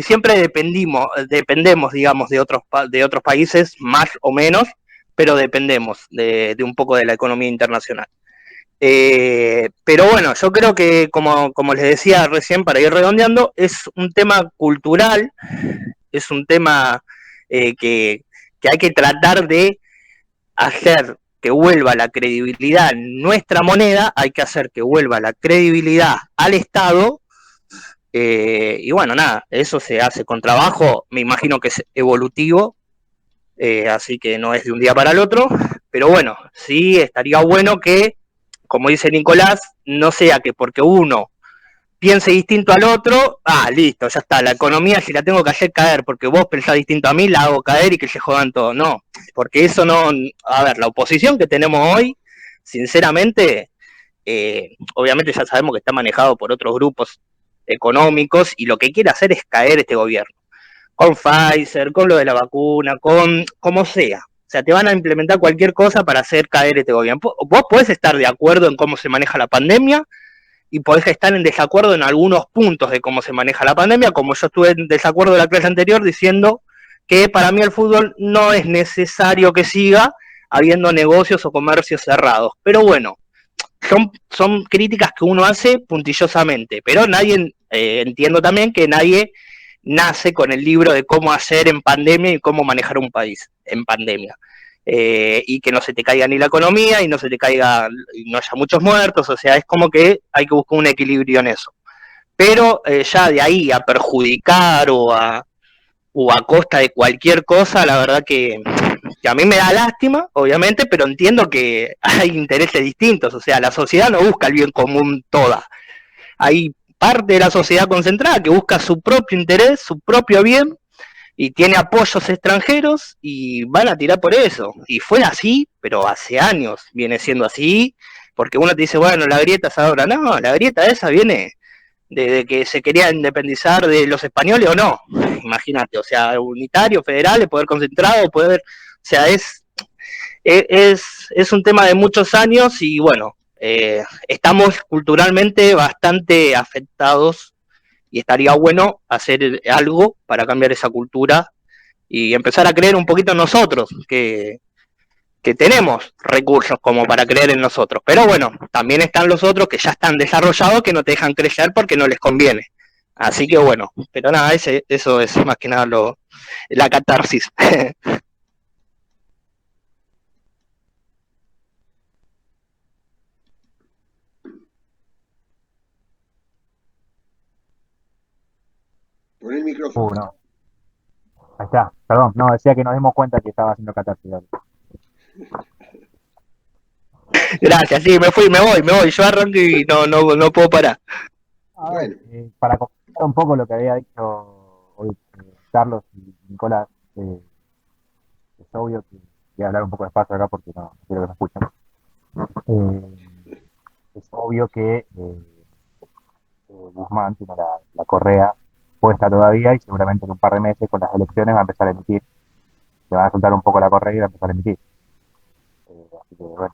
siempre dependemos, digamos, de otros países, más o menos, pero dependemos de un poco de la economía internacional. Pero bueno, yo creo que, como les decía recién, para ir redondeando, es un tema cultural, es un tema que hay que tratar de hacer que vuelva la credibilidad en nuestra moneda, hay que hacer que vuelva la credibilidad al Estado, y bueno, nada, eso se hace con trabajo, me imagino que es evolutivo, así que no es de un día para el otro, pero bueno, sí estaría bueno que, como dice Nicolás, no sea que porque uno piense distinto al otro, listo, ya está, la economía si la tengo que hacer caer porque vos pensás distinto a mí, la hago caer y que se jodan todo. No, porque eso no, a ver, la oposición que tenemos hoy, sinceramente, obviamente ya sabemos que está manejado por otros grupos económicos y lo que quiere hacer es caer este gobierno. Con Pfizer, con lo de la vacuna, con como sea. O sea, te van a implementar cualquier cosa para hacer caer este gobierno. Vos podés estar de acuerdo en cómo se maneja la pandemia, y podés estar en desacuerdo en algunos puntos de cómo se maneja la pandemia, como yo estuve en desacuerdo en la clase anterior diciendo que para mí el fútbol no es necesario que siga habiendo negocios o comercios cerrados. Pero bueno, son críticas que uno hace puntillosamente, pero nadie, entiendo también que nadie nace con el libro de cómo hacer en pandemia y cómo manejar un país en pandemia. Y que no se te caiga ni la economía y no se te caiga, y no haya muchos muertos, o sea, es como que hay que buscar un equilibrio en eso. Pero ya de ahí a perjudicar o a costa de cualquier cosa, la verdad que a mí me da lástima, obviamente, pero entiendo que hay intereses distintos, o sea, la sociedad no busca el bien común toda. Hay parte de la sociedad concentrada que busca su propio interés, su propio bien, y tiene apoyos extranjeros y van a tirar por eso. Y fue así, pero hace años viene siendo así, porque uno te dice, bueno, la grieta es ahora. No, la grieta esa viene de que se quería independizar de los españoles o no. Imagínate, o sea, unitario, federal, el poder concentrado, poder, o sea, es un tema de muchos años y bueno, estamos culturalmente bastante afectados y estaría bueno hacer algo para cambiar esa cultura y empezar a creer un poquito en nosotros, que tenemos recursos como para creer en nosotros. Pero bueno, también están los otros que ya están desarrollados que no te dejan crecer porque no les conviene. Así que bueno, pero nada, eso es más que nada la catarsis. Pon el micrófono. No. Ahí está, perdón, no, decía que nos dimos cuenta que estaba haciendo catarsis. Gracias, sí, me voy, yo arranco y no puedo parar. A ver, Bueno, para comentar un poco lo que había dicho hoy Carlos y Nicolás, es obvio que voy a hablar un poco despacio acá porque no quiero que me escuchen. Es obvio que Guzmán tiene la correa puesta todavía y seguramente en un par de meses con las elecciones va a empezar a emitir. Le van a soltar un poco la correa y va a empezar a emitir. Así que, bueno,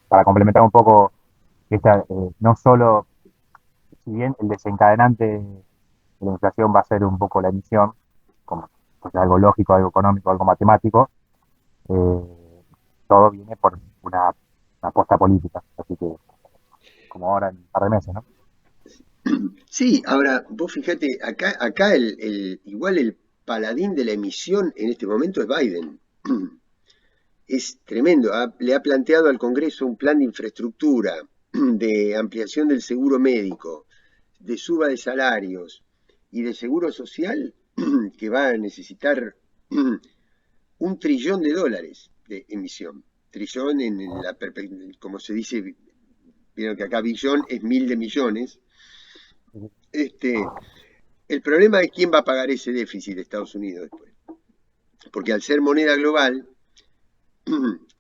para complementar un poco, no solo, si bien el desencadenante de la inflación va a ser un poco la emisión, como pues, algo lógico, algo económico, algo matemático, eh, todo viene por una apuesta política, así que como ahora en un par de meses, ¿no? Sí, ahora vos fíjate, acá igual el paladín de la emisión en este momento es Biden. Es tremendo. Le ha planteado al Congreso un plan de infraestructura, de ampliación del seguro médico, de suba de salarios y de seguro social que va a necesitar $1 trillón de emisión. Trillón en la como se dice, vieron que acá billón es 1.000 de millones. El problema es quién va a pagar ese déficit de Estados Unidos después. Porque al ser moneda global,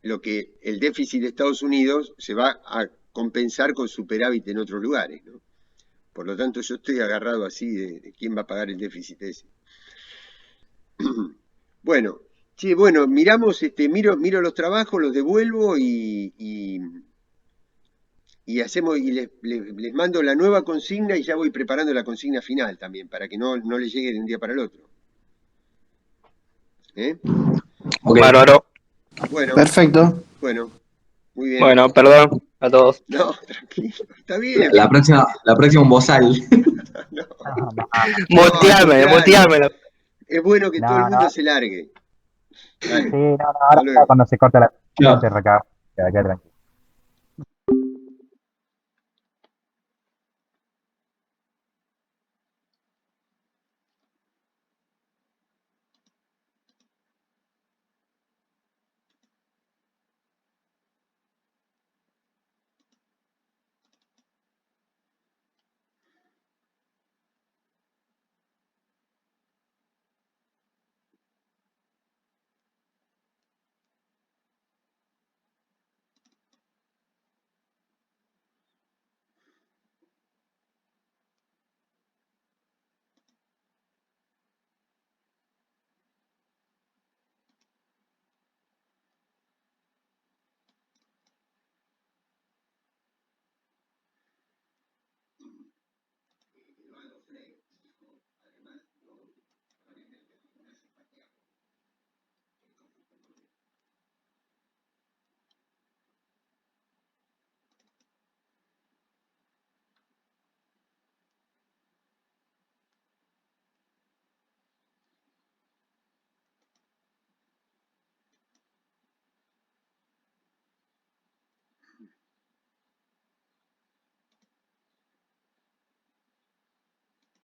el déficit de Estados Unidos se va a compensar con superávit en otros lugares, ¿no? Por lo tanto, yo estoy agarrado así de quién va a pagar el déficit ese. Bueno, sí, bueno, miro los trabajos, los devuelvo y hacemos, y les mando la nueva consigna y ya voy preparando la consigna final también, para que no les llegue de un día para el otro. Ok. Bárbaro. Bueno, Perfecto. bueno, muy bien. Bueno, perdón a todos. No, tranquilo, está bien. La próxima un bozal. No, Muteame, al contrario. muteame. Es bueno que todo el No, mundo no. se largue. Dale, Sí, no, hasta ahora luego. cuando se corta la Chao. te recaga, queda tranquilo.